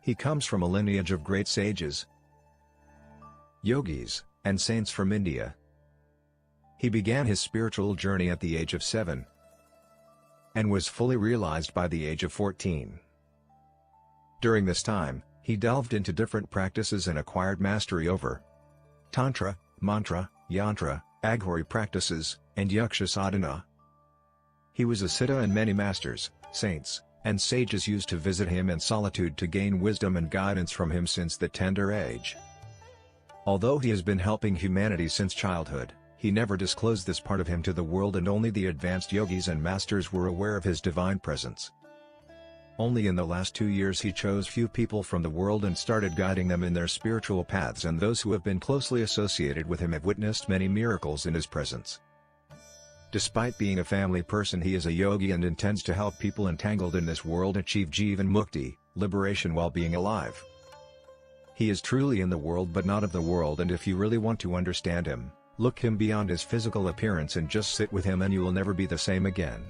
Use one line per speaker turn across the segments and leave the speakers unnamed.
He comes from a lineage of great sages, yogis, and saints from India. He began his spiritual journey at the age of 7 and was fully realized by the age of 14. During this time, he delved into different practices and acquired mastery over Tantra, Mantra, Yantra, Aghori practices, and Yaksha sadhana. He was a siddha, and many masters, saints, and sages used to visit him in solitude to gain wisdom and guidance from him since the tender age. Although he has been helping humanity since childhood, he never disclosed this part of him to the world, and only the advanced yogis and masters were aware of his divine presence. Only in the last 2 years he chose few people from the world and started guiding them in their spiritual paths, and those who have been closely associated with him have witnessed many miracles in his presence. Despite being a family person, he is a yogi and intends to help people entangled in this world achieve Jivan Mukti, liberation while being alive. He is truly in the world but not of the world, and if you really want to understand him, look him beyond his physical appearance and just sit with him, and you will never be the same again.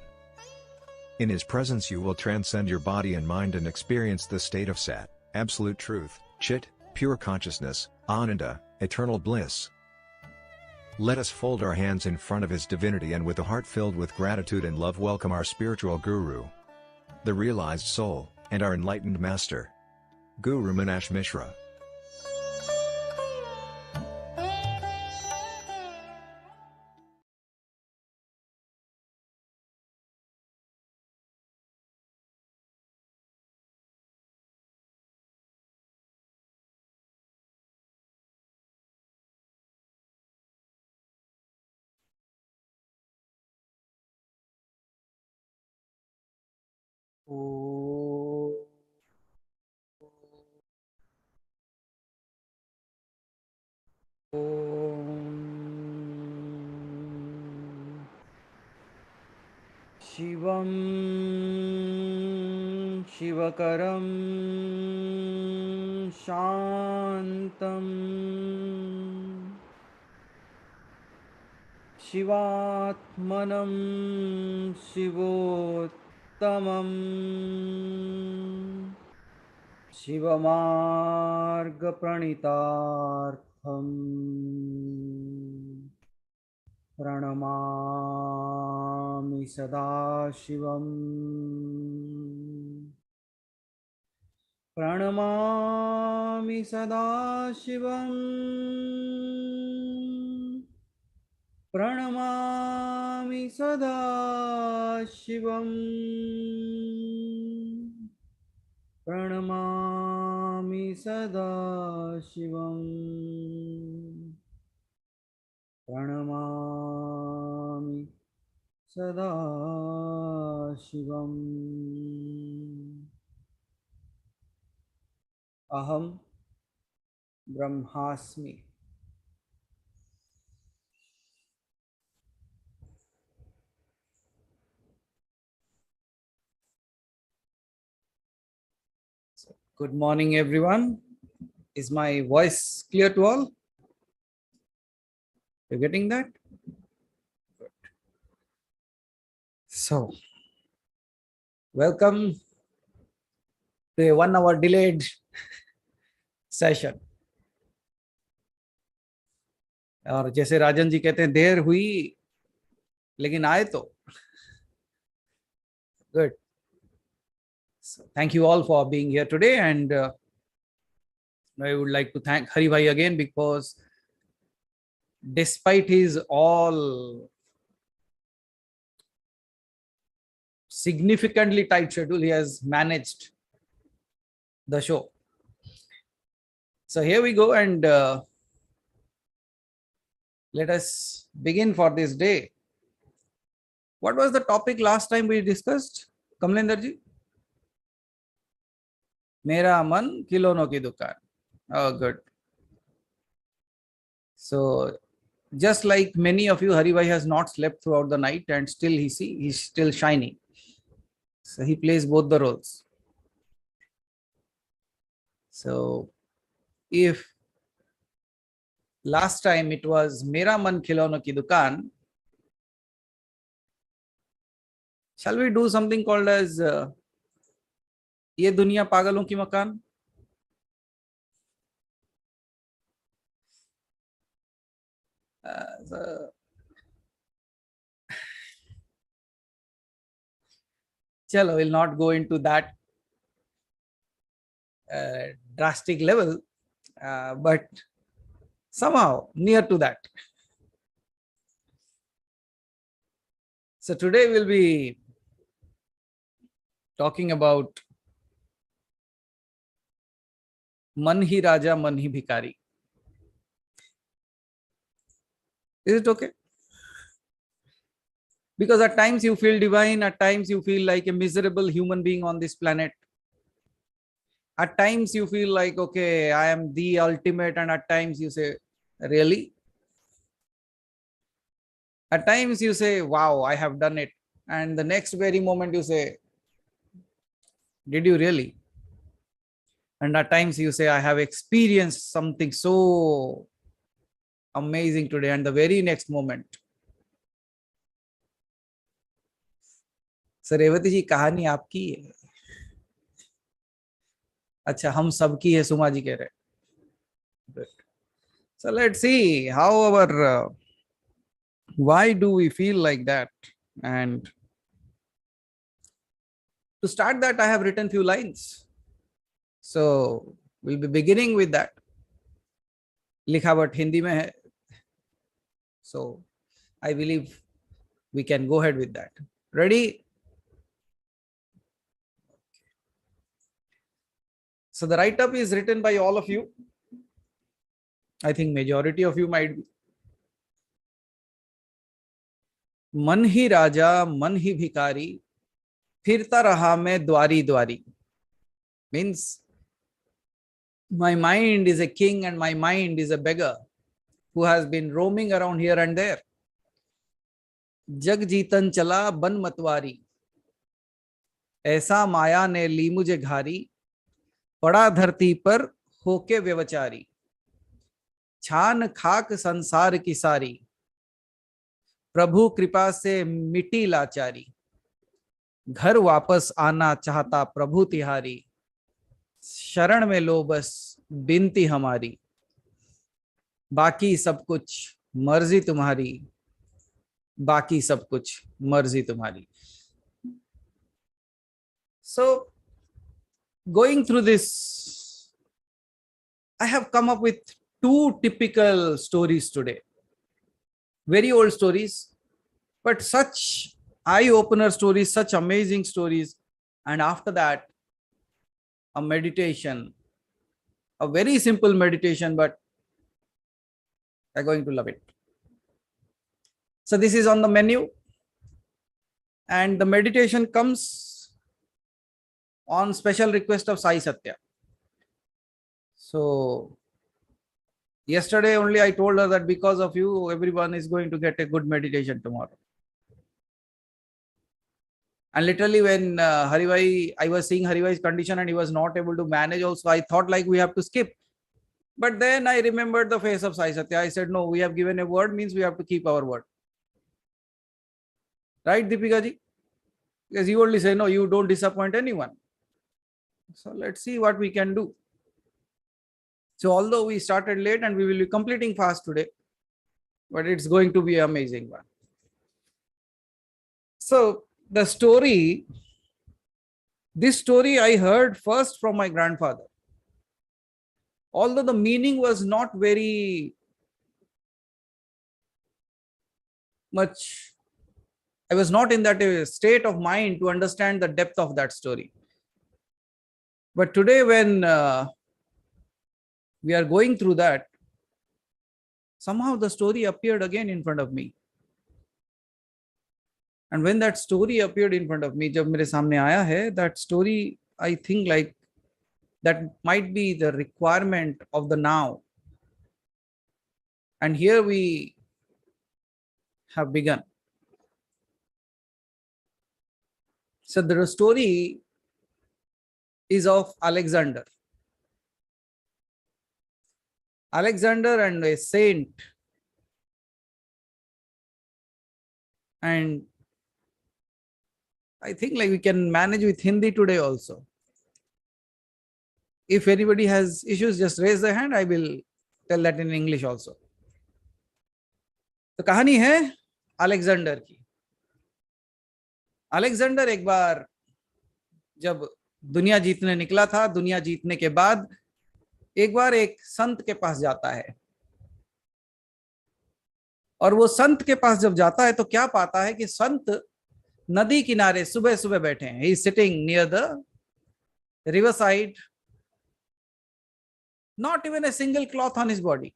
In his presence you will transcend your body and mind and experience the state of Sat, absolute truth, Chit, pure consciousness, Ananda, eternal bliss. Let us fold our hands in front of his divinity and with a heart filled with gratitude and love welcome our spiritual guru, the realized soul, and our enlightened master, Guru Manash Mishra.
Shivam Shivakaram Shantam Shivatmanam Shivottamam Shivamarga Pranitartham Pranamami Sadashivam Pranamami Sadashivam Pranamami Sadashivam Pranamami Sadashivam Pranamami Sadashivam Aham Brahmasmi. Good morning, everyone. Is my voice clear to all? You're getting that? Good. So, welcome to a 1 hour delayed session. और जैसे राजन जी कहते हैं, देर हुई लेकिन आए तो. Good. So thank you all for being here today, and I would like to thank Hari Bhai again, because despite his all significantly tight schedule, he has managed the show. So here we go, and let us begin for this day. What was the topic last time we discussed, Kamlender ji? Mera man खिलौनों की दुकान. Oh, good. So, just like many of you, Hari Bhai has not slept throughout the night, and still he's still shining. So he plays both the roles. So, if last time it was Mera man खिलौनों की दुकान, shall we do something called as ये दुनिया पागलों की मकान? So, chalo, we'll not go into that drastic level, but somehow near to that. So today we'll be talking about Man hi Raja, Man hi Bhikari. Is it okay? Because at times you feel divine, at times you feel like a miserable human being on this planet. At times you feel like, okay, I am the ultimate, and at times you say, really? At times you say, wow, I have done it. And the next very moment you say, did you really? And at times you say, I have experienced something so amazing today. And the very next moment, sir Revathi ji कहानी आपकी है. अच्छा, हम सबकी है, सुमा जी कह रहे. So let's see how our why do we feel like that? And to start that, I have written few lines. So we'll be beginning with that. लिखावट हिंदी में है. So I believe we can go ahead with that. Ready? So the write-up is written by all of you. I think majority of you might be. मन ही राजा मन ही भिखारी फिरता रहा मैं द्वारी द्वारी. Means my mind is a king and my mind is a beggar who has been roaming around here and there. जग जीतन चला बन मतवारी, ऐसा माया ने ली मुझे घारी, पड़ा धरती पर होके व्यवचारी, छान खाक संसार की सारी, प्रभु कृपा से मिटी लाचारी, घर वापस आना चाहता प्रभु तिहारी, शरण में लो बस बिनती हमारी, बाकी सब कुछ मर्जी तुम्हारी, बाकी सब कुछ मर्जी तुम्हारी. So going through this, I have come up with two typical stories today. Very old stories, but such eye-opener stories, such amazing stories. And after that, a meditation, a very simple meditation, but they're going to love it. So this is on the menu. And the meditation comes on special request of Sai Satya. So yesterday only I told her that because of you, everyone is going to get a good meditation tomorrow. And literally when Haribhai, I was seeing Haribhai's condition and he was not able to manage also, I thought like we have to skip. But then I remembered the face of Sai Satya. I said, no, we have given a word, means we have to keep our word. Right, Deepika ji? Because you only say, no, you don't disappoint anyone. So let's see what we can do. So although we started late and we will be completing fast today, but it's going to be an amazing one. So the story, this story I heard first from my grandfather. Although the meaning was not very much, I was not in that state of mind to understand the depth of that story. But today when we are going through that, somehow the story appeared again in front of me. And when that story appeared in front of me, jab mere samne aaya hai, that story, I think like that might be the requirement of the now. And here we have begun. So the story is of Alexander. Alexander and a saint. And I think like we can manage with Hindi today also. If anybody has issues, just raise their hand. I will tell that in English also. तो कहानी है Alexander की। Alexander एक बार जब दुनिया जीतने निकला था, दुनिया जीतने के बाद एक बार एक संत के पास जाता है, और वो संत के पास जब जाता है तो क्या पाता है कि संत नदी किनारे सुबह सुबह बैठे हैं। He sitting near the river side, not even a single cloth on his body,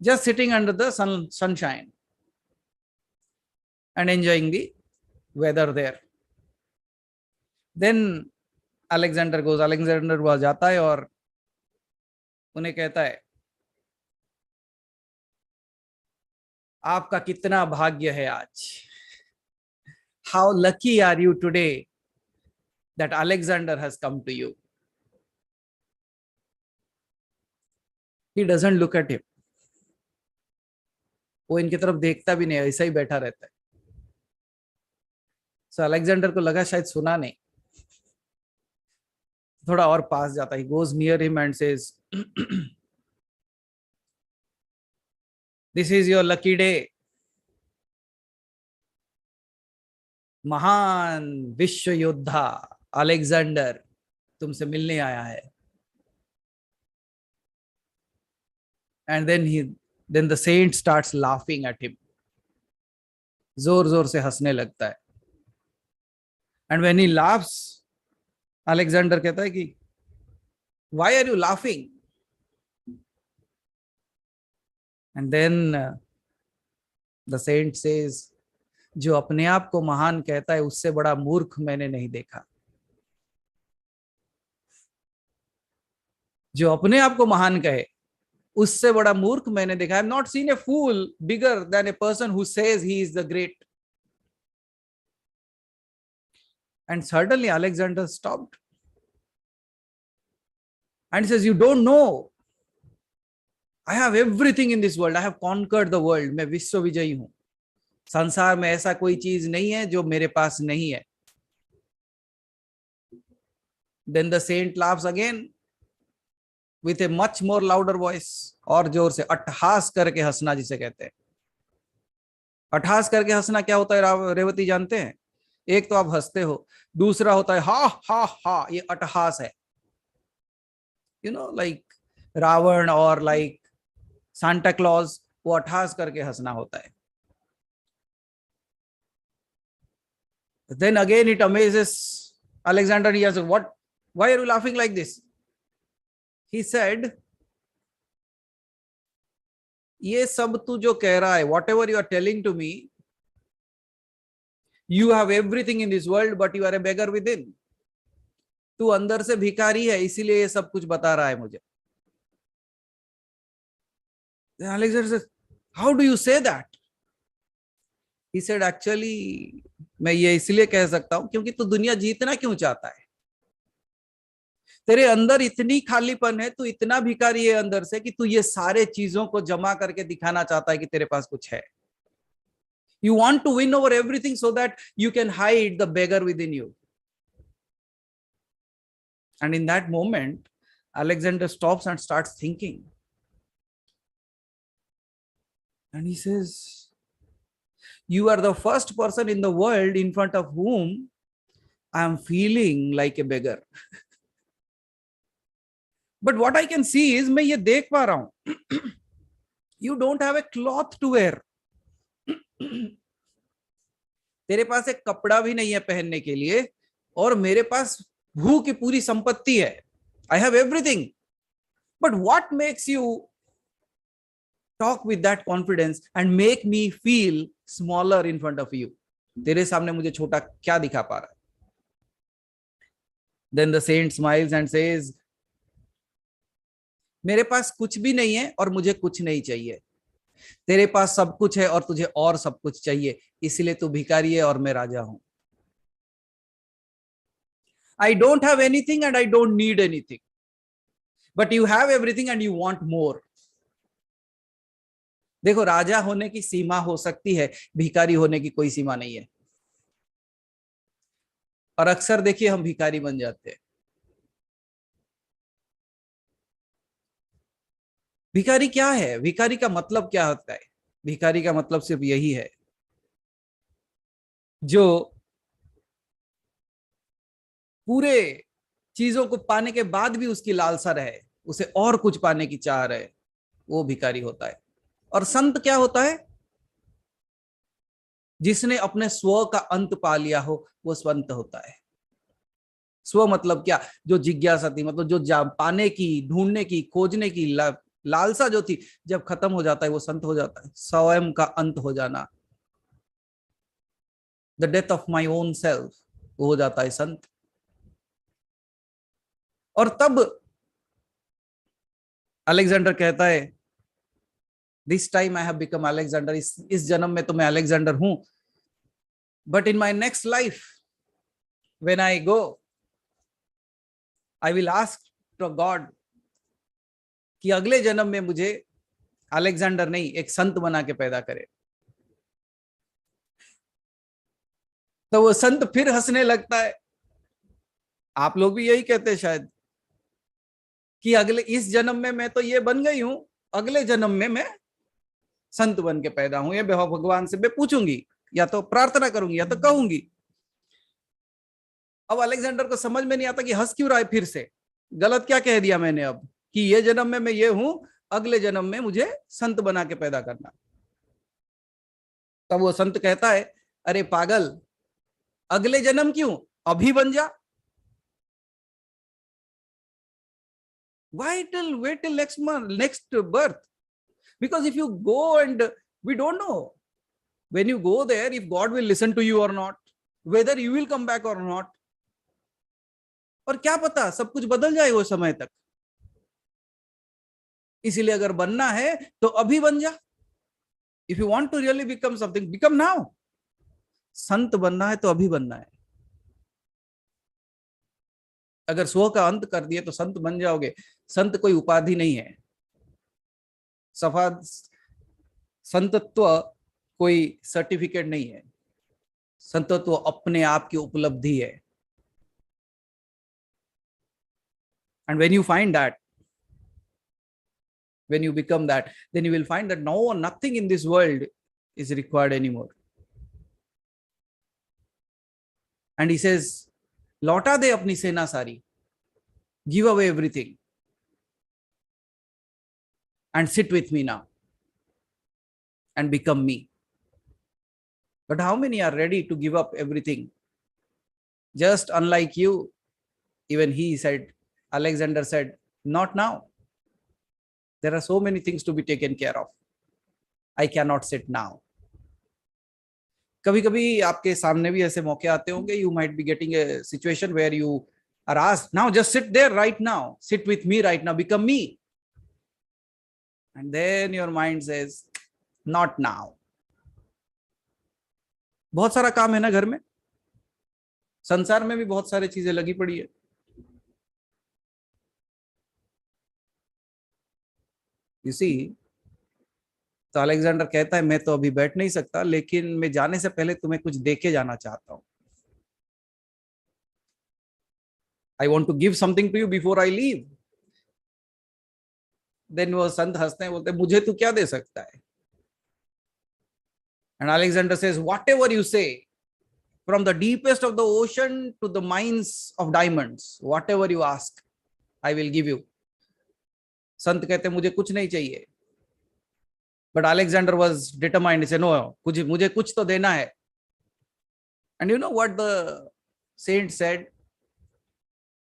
just sitting under the sunshine and enjoying the weather there. Then Alexander goes, Alexander वहां जाता है और उन्हें कहता है, आपका कितना भाग्य है आज, how lucky are you today that Alexander has come to you. He doesn't look at him. वो इनकी तरफ देखता भी नहीं, ऐसा ही बैठा रहता है। सो अलेक्जेंडर को लगा शायद सुना नहीं, थोड़ा और पास जाता है। He goes near him and says, this is your lucky day. महान विश्व योद्धा अलेक्जेंडर तुमसे मिलने आया है। And then the saint starts laughing at him. जोर जोर से हंसने लगता है। And when he laughs, Alexander कहता है कि why are you laughing? And then the saint says, जो अपने आप को महान कहता है उससे बड़ा मूर्ख मैंने नहीं देखा। जो अपने आप को महान कहे उससे बड़ा मूर्ख मैंने देखा। I have not seen a fool bigger than a person who says he is the great. And suddenly Alexander stopped and says, you don't know, I have everything in this world. I have conquered the world. मैं विश्व विजयी हूं। संसार में ऐसा कोई चीज नहीं है जो मेरे पास नहीं है। Then the saint laughs again with a much more louder voice, और जोर से, अट्टहास करके हंसना जिसे कहते हैं। अट्टहास करके हंसना क्या होता है रेवती जानते हैं? एक तो आप हंसते हो, दूसरा होता है हा हा हा, ये अट्टहास है। यू नो, लाइक रावण और लाइक सांता क्लॉज, वो अट्टहास करके हंसना होता है। Then again it amazes Alexander. He asked, what, why are you laughing like this? He said, ये सब तू जो कह रहा है, whatever you are telling to me, you have everything in this world but you are a beggar within. तू अंदर से भिखारी है, इसीलिए ये सब कुछ बता रहा है मुझे। Then Alexander says, how do you say that? He said, actually मैं ये इसलिए कह सकता हूं क्योंकि तू दुनिया जीतना क्यों चाहता है? तेरे अंदर इतनी खालीपन है, तू इतना भिखारी है अंदर से कि तू ये सारे चीजों को जमा करके दिखाना चाहता है कि तेरे पास कुछ है। You want to win over everything so that you can hide the beggar within you. And in that moment, Alexander stops and starts thinking. And he says, you are the first person in the world in front of whom I am feeling like a beggar. But what I can see is, मैं ये देख पा रहा हूं, you don't have a cloth to wear. तेरे पास एक कपड़ा भी नहीं है पहनने के लिए, और मेरे पास भूख की पूरी संपत्ति है। I have everything. But what makes you talk with that confidence and make me feel smaller in front of you? तेरे सामने मुझे छोटा क्या दिखा पा रहा है? Then the saint smiles and says, मेरे पास कुछ भी नहीं है और मुझे कुछ नहीं चाहिए। तेरे पास सब कुछ है और तुझे और सब कुछ चाहिए, इसलिए तू भिखारी है और मैं राजा हूं। I don't have anything and I don't need anything, but you have everything and you want more. देखो, राजा होने की सीमा हो सकती है, भिखारी होने की कोई सीमा नहीं है। और अक्सर देखिए हम भिखारी बन जाते हैं। भिखारी क्या है? भिखारी का मतलब क्या होता है? भिखारी का मतलब सिर्फ यही है, जो पूरे चीजों को पाने के बाद भी उसकी लालसा रहे, उसे और कुछ पाने की चाह रहे, वो भिखारी होता है। और संत क्या होता है? जिसने अपने स्व का अंत पा लिया हो, वो संत होता है। स्व मतलब क्या? जो जिज्ञासा थी, मतलब जो पाने की, ढूंढने की, खोजने की लालसा जो थी, जब खत्म हो जाता है वो संत हो जाता है। स्वयं का अंत हो जाना, the death of my own self, वो हो जाता है संत। और तब अलेक्जेंडर कहता है, this time I have become Alexander, इस जन्म में तो मैं अलेक्जेंडर हूं, but in my next life when I go, I will ask to God कि अगले जन्म में मुझे अलेक्जेंडर नहीं, एक संत बना के पैदा करे। तो वो संत फिर हंसने लगता है। आप लोग भी यही कहते हैं शायद, कि अगले इस जन्म में मैं तो ये बन गई हूं, अगले जन्म में मैं संत बन के पैदा हूं, ये भगवान से मैं पूछूंगी, या तो प्रार्थना करूंगी या तो कहूंगी। अब अलेक्जेंडर को समझ में नहीं आता कि हंस क्यों रहा है, फिर से गलत क्या कह दिया मैंने अब, कि ये जन्म में मैं ये हूं, अगले जन्म में मुझे संत बना के पैदा करना। तब वो संत कहता है, अरे पागल, अगले जन्म क्यों, अभी बन जा। Wait till next month, next birth? Because if you go and we don't know when you go there if God will listen to you or not, whether you will come back or not. और क्या पता सब कुछ बदल जाए वो समय तक। इसीलिए अगर बनना है तो अभी बन जा। If you want to really become something, become now. संत बनना है तो अभी बनना है। अगर स्व का अंत कर दिए तो संत बन जाओगे। संत कोई उपाधि नहीं है। सफा संतत्व कोई सर्टिफिकेट नहीं है। संतत्व अपने आप की उपलब्धि है। And when you find that, when you become that, then you will find that nothing in this world is required anymore. And he says, लौटा दे अपनी सेना सारी, give away everything and sit with me now and become me. But how many are ready to give up everything? Just unlike you, even he said, Alexander said, not now. There are so many things to be taken care of. I cannot sit now. कभी कभी आपके सामने भी ऐसे मौके आते होंगे, you might be getting a situation where you are asked, now just sit there right now, sit with me right now, become me. And then your mind says, not now. बहुत सारा काम है ना घर में, संसार में भी बहुत सारी चीजें लगी पड़ी है। You see, तो अलेक्जेंडर कहता है, मैं तो अभी बैठ नहीं सकता, लेकिन मैं जाने से पहले तुम्हें कुछ देके जाना चाहता हूं। I want to give something to you before I leave. Then वो संत हंसते हैं, बोलते हैं, मुझे तू क्या दे सकता है? And Alexander says, whatever you say, from the deepest of the ocean to the mines of diamonds, whatever you ask, I will give you. संत कहते हैं, मुझे कुछ नहीं चाहिए। But Alexander was determined. He said, no, मुझे कुछ तो देना है। And you know what the saint said?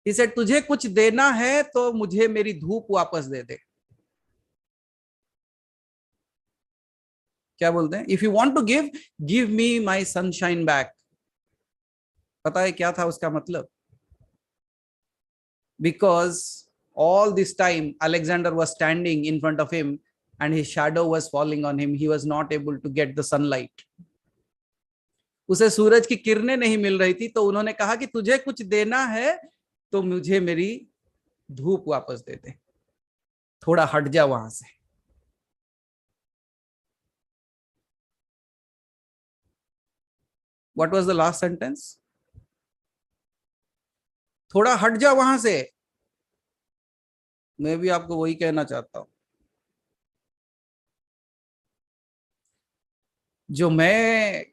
He said, तुझे कुछ देना है तो मुझे मेरी धूप वापस दे दे। क्या बोलते हैं? If you want to give me my sunshine back. पता है क्या था उसका मतलब? Because all this time Alexander was standing in front of him and his shadow was falling on him. He was not able to get the sunlight. उसे सूरज की किरणें नहीं मिल रही थी, तो उन्होंने कहा कि तुझे कुछ देना है तो मुझे मेरी धूप वापस दे दे, थोड़ा हट जा वहां से। What was the last sentence? थोड़ा हट जा वहां से। मैं भी आपको वही कहना चाहता हूं। जो मैं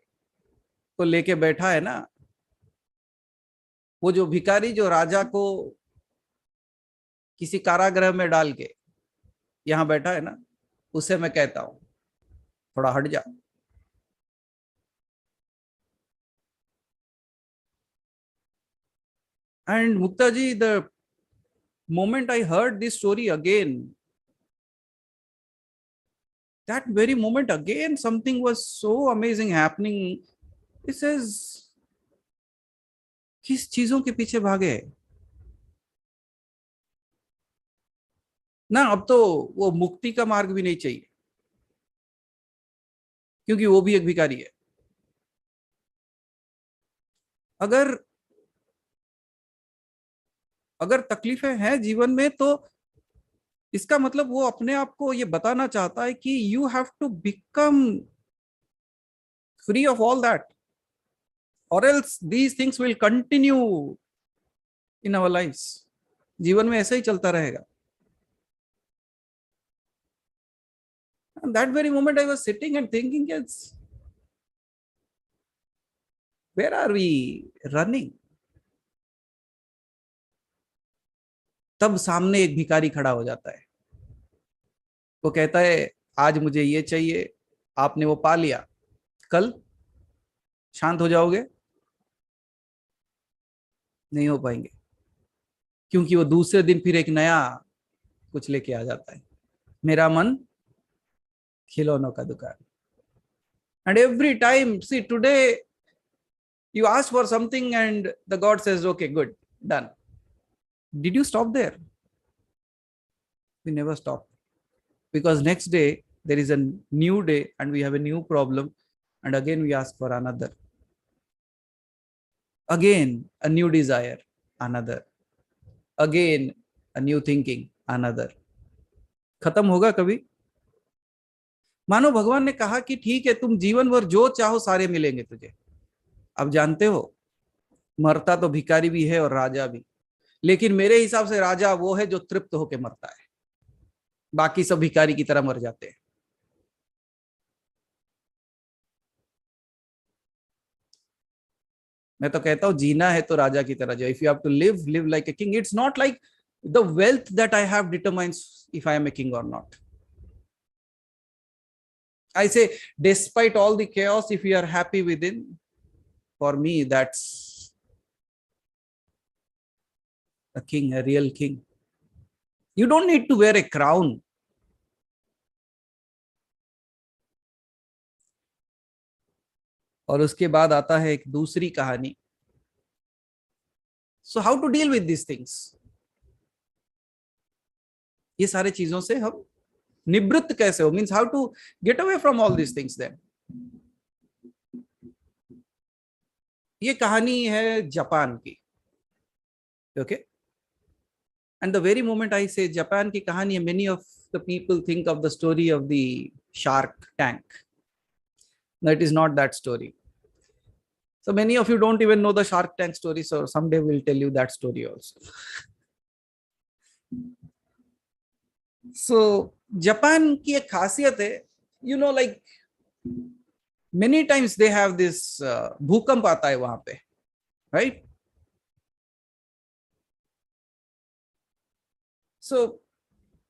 को लेके बैठा है ना, वो जो भिखारी जो राजा को किसी कारागृह में डाल के यहां बैठा है ना, उसे मैं कहता हूं थोड़ा हट जा. And Mukta ji, the moment I heard this story again, that very moment again, something was so amazing happening. It says, किस चीजों के पीछे भागे ना. अब तो वो मुक्ति का मार्ग भी नहीं चाहिए, क्योंकि वो भी एक भिखारी है. अगर अगर तकलीफें हैं जीवन में, तो इसका मतलब वो अपने आप को ये बताना चाहता है कि you have to become free of all that, और else these things will continue in our lifes. जीवन में ऐसा ही चलता रहेगा. And that very moment I was sitting and thinking, yes, where are we running? तब सामने एक भिखारी खड़ा हो जाता है. वो कहता है, आज मुझे ये चाहिए, आपने वो पा लिया, कल शांत हो जाओगे? नहीं हो पाएंगे, क्योंकि वो दूसरे दिन फिर एक नया कुछ लेके आ जाता है. मेरा मन खिलौनों का दुकान. And every time, see, today you ask for something and the God says, okay, good, done. Did you stop there? We never stop, because next day there is a new day and we have a new problem, and again we ask for another. Again a new desire, another. Again a new thinking, another. खत्म होगा कभी? मानो भगवान ने कहा कि ठीक है, तुम जीवन भर जो चाहो सारे मिलेंगे तुझे. अब जानते हो, मरता तो भिखारी भी है और राजा भी, लेकिन मेरे हिसाब से राजा वो है जो तृप्त होकर मरता है. बाकी सब भिखारी की तरह मर जाते हैं. मैं तो कहता हूं, जीना है तो राजा की तरह जाओ. If you have to live, live like a king. It's not like the wealth that I have determines if I am a king और not. I say, despite all the chaos, if you are happy within, for me, that's a king, a real king. You don't need to wear a crown. और उसके बाद आता है एक दूसरी कहानी. So how to deal with these things? ये सारे चीजों से हम निवृत्त कैसे हो, means how to get away from all these things. Then ये कहानी है जापान की. Okay, and the very moment I say Japan की कहानी है, many of the people think of the story of the Shark Tank. No, it is not that story. So many of you don't even know the Shark Tank story, so someday we'll tell you that story also. So Japan की एक खासियत है, you know, like many times they have this भूकंप आता है वहां पे, right? So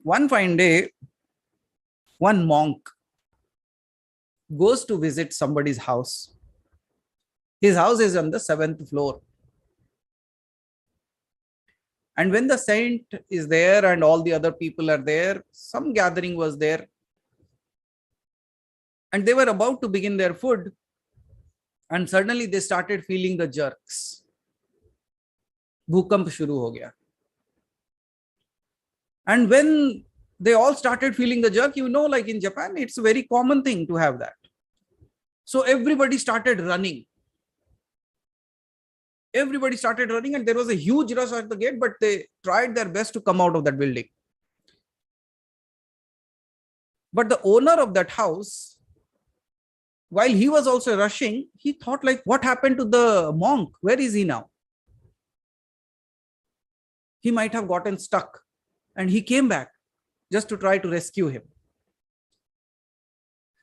one fine day, one monk goes to visit somebody's house. His house is on the 7th floor. And when the saint is there and all the other people are there, some gathering was there. And they were about to begin their food. And suddenly they started feeling the jerks. भूकंप शुरू हो गया. And when they all started feeling the jerk, you know, like in Japan, it's a very common thing to have that. So everybody started running. Everybody started running, and there was a huge rush at the gate, but they tried their best to come out of that building. But the owner of that house, while he was also rushing, he thought like, what happened to the monk? Where is he now? He might have gotten stuck, and he came back just to try to rescue him.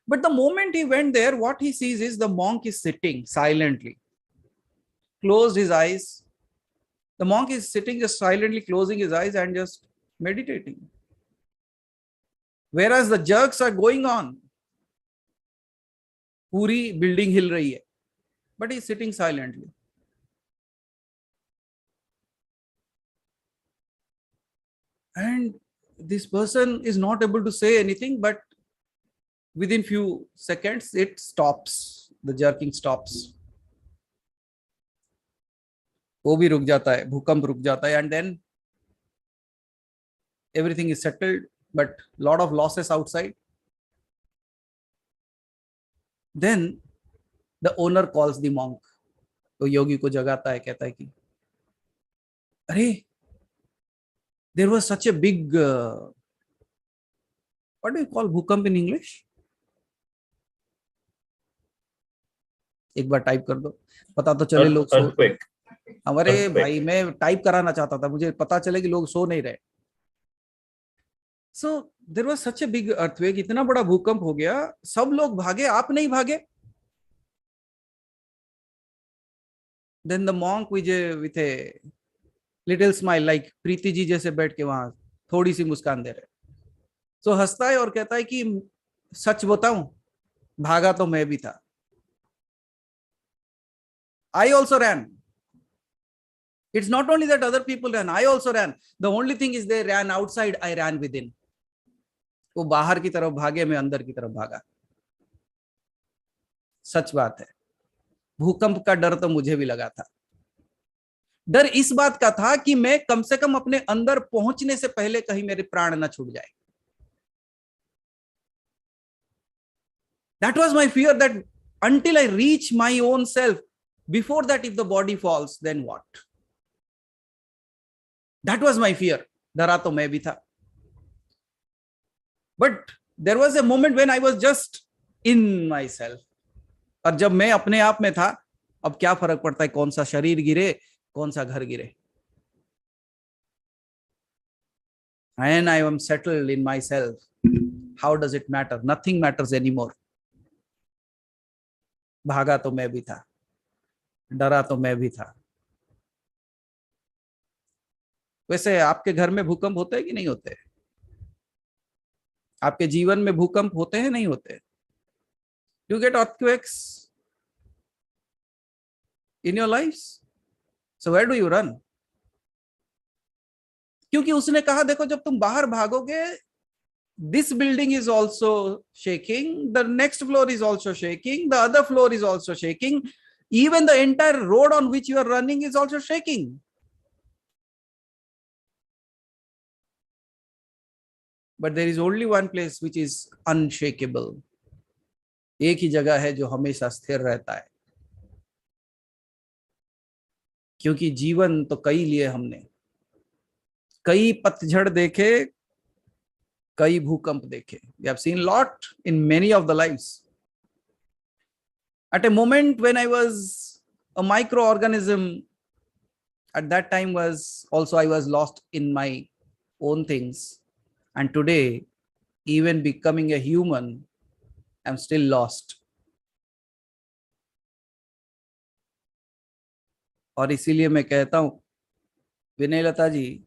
But the moment he went there, what he sees is the monk is sitting silently, closed his eyes. The monk is sitting just silently, closing his eyes and just meditating. Whereas the jerks are going on. पूरी building हिल रही है. But he is sitting silently. And this person is not able to say anything, but within few seconds, it stops. The jerking stops. वो भी रुक जाता है, भूकंप रुक जाता है, and then everything is settled, but lot of losses outside. Then the owner calls the monk. तो योगी को जगाता है, कहता है कि अरे, there was such a big what do you call bhukamp in English? एक बार टाइप कर दो, पता तो चले लोग सो. हमारे भाई मैं टाइप कराना चाहता था, मुझे पता चले कि लोग सो नहीं रहे. So there was such a big earthquake, इतना बड़ा भूकंप हो गया, सब लोग भागे, आप नहीं भागे. Then the monk with a little smile, like Preeti ji जैसे बैठ के वहां थोड़ी सी मुस्कान दे रहे. So हंसता है और कहता है कि सच बताऊं, भागा तो मैं भी था. I also ran. It's not only that other people ran, I also ran. The only thing is they ran outside, I ran within. वो बाहर की तरफ भागे, मैं अंदर की तरफ भागा. सच बात है, भूकंप का डर तो मुझे भी लगा था. डर इस बात का था कि मैं कम से कम अपने अंदर पहुंचने से पहले कहीं मेरे प्राण न छूट जाए. That was my fear, that until I reach my own self, before that if the body falls, then what? That was my fear. डरा तो मैं भी था. But there was a moment when I was just in myself. और जब मैं अपने आप में था, अब क्या फर्क पड़ता है कौन सा शरीर गिरे, कौन सा घर गिरे. And I am settled in myself. How does it matter? Nothing matters anymore. भागा तो मैं भी था, डरा तो मैं भी था. वैसे आपके घर में भूकंप होते हैं कि नहीं होते? आपके जीवन में भूकंप होते हैं नहीं होते? You get earthquakes in your lives? So where do you run? क्योंकि उसने कहा देखो जब तुम बाहर भागोगे, this building is also shaking, the next floor is also shaking, the other floor is also shaking, even the entire road on which you are running is also shaking. But there is only one place which is unshakable. एक ही जगह है जो हमेशा स्थिर रहता है. क्योंकि जीवन तो कई लिए हमने, कई पतझड़ देखे, कई भूकंप देखे. We have seen lot in many of the lives. At a moment when I was a microorganism, at that time was also I was lost in my own things. And today, even becoming a human, I'm still lost. और इसीलिए मैं कहता हूं, विनयलता जी,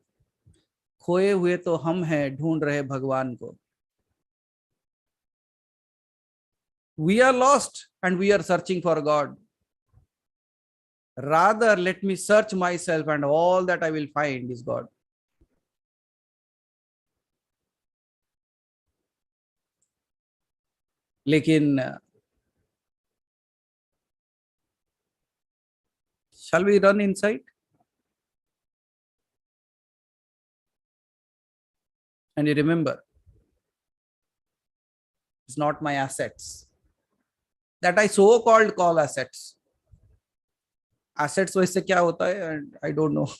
खोए हुए तो हम हैं, ढूंढ रहे भगवान को. We are lost and we are searching for God. Rather, let me search myself and all that I will find is God. लेकिन shall we run inside? And you remember, it's not my assets that I so-called call assets. Assets वैसे क्या होता है? And I don't know.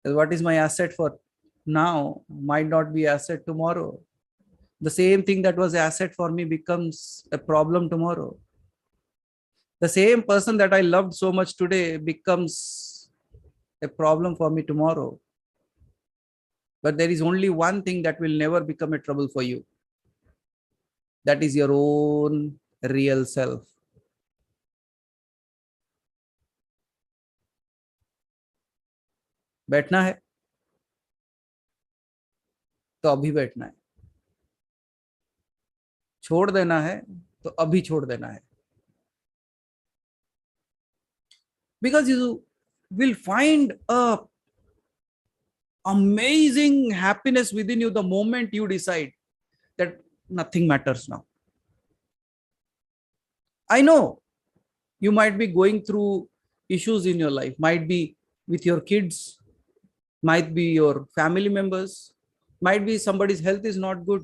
What is my asset for now might not be asset tomorrow. The same thing that was asset for me becomes a problem tomorrow. The same person that I loved so much today becomes a problem for me tomorrow. But there is only one thing that will never become a trouble for you. That is your own real self. बैठना है तो अभी बैठना है, छोड़ देना है तो अभी छोड़ देना है. Because you will find a amazing happiness within you the moment you decide that nothing matters now. I know you might be going through issues in your life, might be with your kids, might be your family members, might be somebody's health is not good,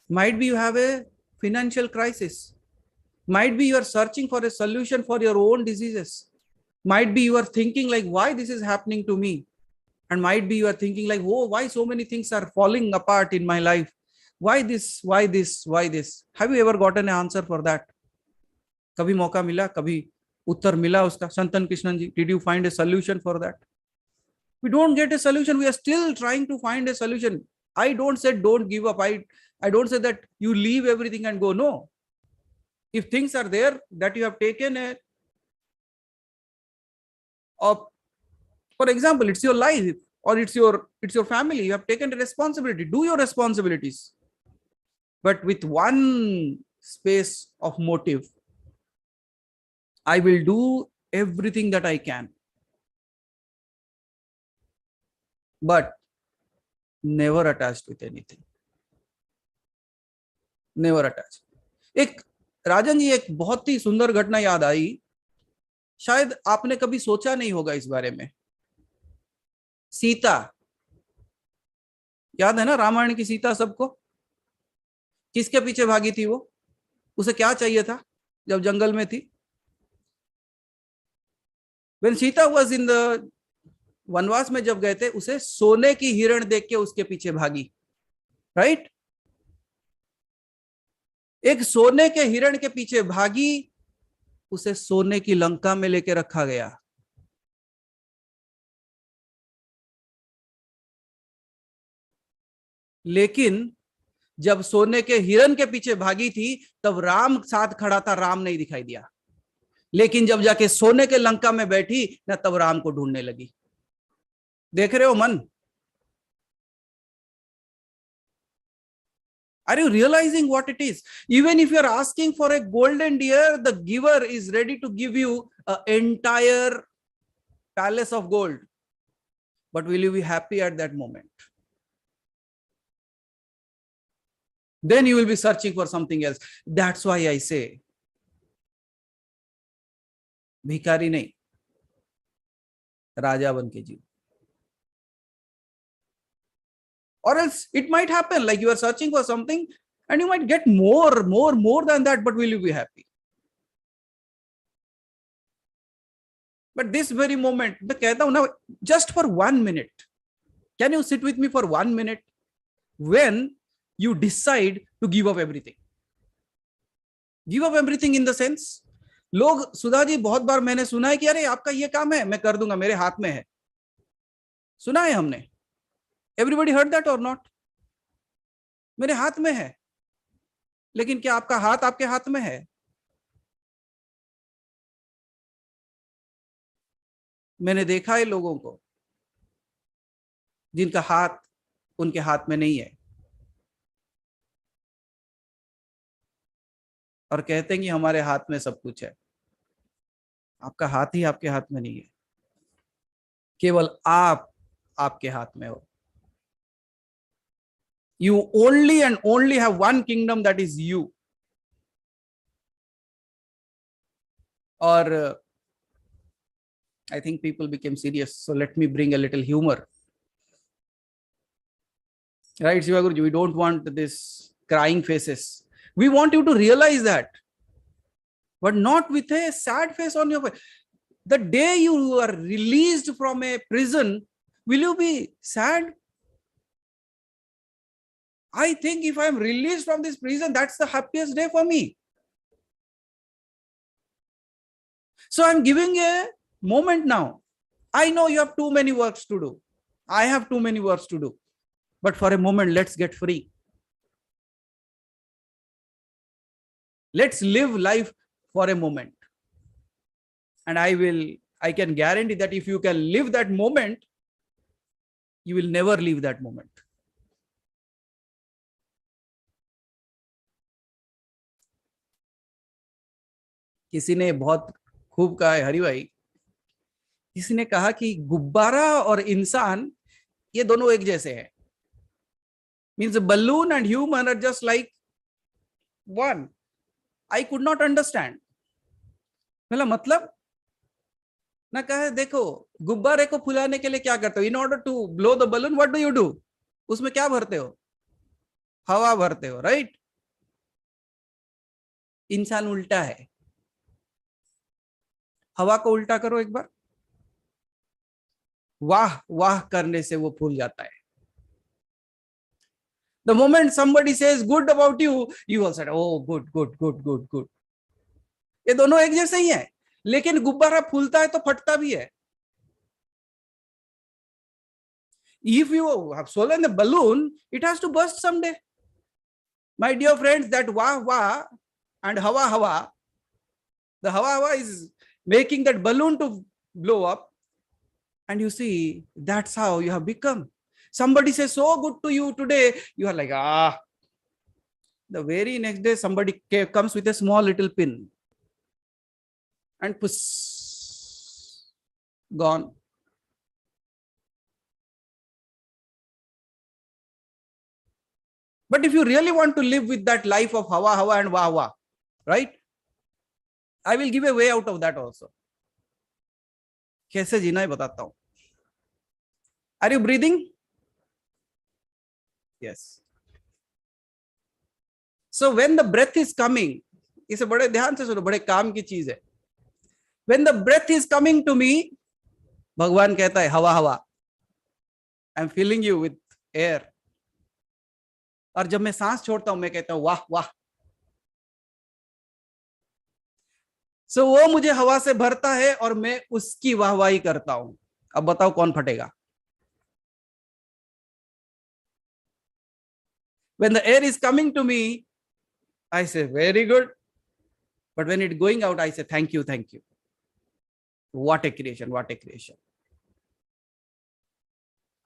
might be you have a financial crisis, might be you are searching for a solution for your own diseases, might be you are thinking like, why this is happening to me, and might be you are thinking like, oh, why so many things are falling apart in my life, why this, why this, why this. Have you ever gotten an answer for that? कभी मौका मिला, कभी उत्तर मिला उसका? संतन कृष्णन जी, did you find a solution for that? We don't get a solution. We are still trying to find a solution. I don't say don't give up. I don't say that you leave everything and go. No. If things are there that you have taken for example, it's your life or it's your family. You have taken a responsibility. Do your responsibilities, but with one space of motive. I will do everything that I can, but never attached with anything. Never attached. एक राजन जी, एक बहुत ही सुंदर घटना याद आई, शायद आपने कभी सोचा नहीं होगा इस बारे में. सीता, याद है ना रामायण की सीता सबको? किसके पीछे भागी थी वो? उसे क्या चाहिए था जब जंगल में थी? When Sita was in the वनवास में जब गए थे, उसे सोने की हिरण देख के उसके पीछे भागी, राइट? एक सोने के हिरण के पीछे भागी, उसे सोने की लंका में लेके रखा गया. लेकिन जब सोने के हिरण के पीछे भागी थी, तब राम साथ खड़ा था, राम नहीं दिखाई दिया. लेकिन जब जाके सोने के लंका में बैठी ना, तब राम को ढूंढने लगी. देख रहे हो मन? Are you realizing what it is? Even if you are asking for a golden deer, the giver is ready to give you an entire palace of gold. But will you be happy at that moment? Then you will be searching for something else. That's why I say, भिखारी नहीं, राजा बन के जीव. Or else it might happen like you are searching for something and you might get more than that, but will you be happy? But this very moment, मैं कहता हूं ना, just for 1 minute, can you sit with me for 1 minute when you decide to give up everything? Give up everything in the sense, लोग, सुधा जी, बहुत बार मैंने सुना है कि अरे आपका ये काम है, मैं कर दूंगा, मेरे हाथ में है. सुना है हमने. Everybody heard that or not? मेरे हाथ में है. लेकिन क्या आपका हाथ आपके हाथ में है? मैंने देखा है लोगों को जिनका हाथ उनके हाथ में नहीं है और कहते हैं कि हमारे हाथ में सब कुछ है. आपका हाथ ही आपके हाथ में नहीं है. केवल आप आपके हाथ में हो. You only and only have one kingdom, that is you. Or I think people became serious, so let me bring a little humor. Right, Shiva Guruji, we don't want this crying faces. We want you to realize that, but not with a sad face on your face. The day you are released from a prison, will you be sad? I think if I am released from this prison, that's the happiest day for me. So I'm giving a moment now. I know you have too many works to do. I have too many works to do. But for a moment, let's get free. Let's live life for a moment. And I can guarantee that if you can live that moment, you will never leave that moment. किसी ने बहुत खूब कहा है, हरि भाई, किसी ने कहा कि गुब्बारा और इंसान ये दोनों एक जैसे हैं. Means balloon and human are just like one. I could not understand. मतलब ना कहा, देखो गुब्बारे को फुलाने के लिए क्या करते हो? In order to blow the balloon what do you do? उसमें क्या भरते हो? हवा भरते हो, राइट? इंसान उल्टा है. हवा को उल्टा करो एक बार, वाह वाह करने से वो फूल जाता है. The moment somebody says good about you, you all said, oh good good good good good. ये दोनों एक जैसे ही है. लेकिन गुब्बारा फूलता है तो फटता भी है. If you have swollen the balloon, it has to burst someday. My dear friends, that wah wah and hawa hawa, the hawa hawa is making that balloon to blow up. And you see, that's how you have become. Somebody says so good to you today, you are like, ah. The very next day, somebody comes with a small little pin and push, gone. But if you really want to live with that life of hawa hawa and wah wah, right? I will give a way out of that also. कैसे जीना है बताता हूं. Are you breathing? Yes. So when the breath is coming, इसे बड़े ध्यान से सुनो, बड़े काम की चीज है. When the breath is coming to me, भगवान कहता है हवा हवा, I'm filling you with air. और जब मैं सांस छोड़ता हूं, मैं कहता हूं वाह वाह. So वो मुझे हवा से भरता है और मैं उसकी वाहवाही करता हूं. अब बताओ कौन फटेगा? When the air is coming to me, I say very good. But when it's going out, I say thank you, thank you. What a creation, what a creation.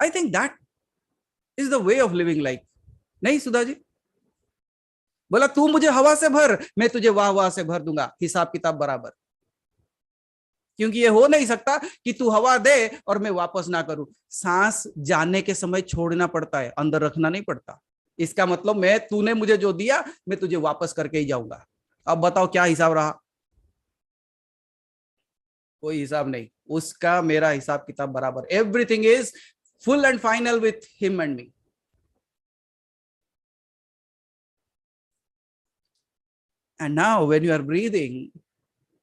I think that is the way of living life. नहीं सुधा जी? बोला तू मुझे हवा से भर, मैं तुझे वाह वाह से भर दूंगा, हिसाब किताब बराबर. क्योंकि ये हो नहीं सकता कि तू हवा दे और मैं वापस ना करूं. सांस जाने के समय छोड़ना पड़ता है, अंदर रखना नहीं पड़ता. इसका मतलब तूने मुझे जो दिया, मैं तुझे वापस करके ही जाऊंगा. अब बताओ क्या हिसाब रहा? कोई हिसाब नहीं. उसका मेरा हिसाब किताब बराबर. Everything is full and final with him and me. And now when you are breathing,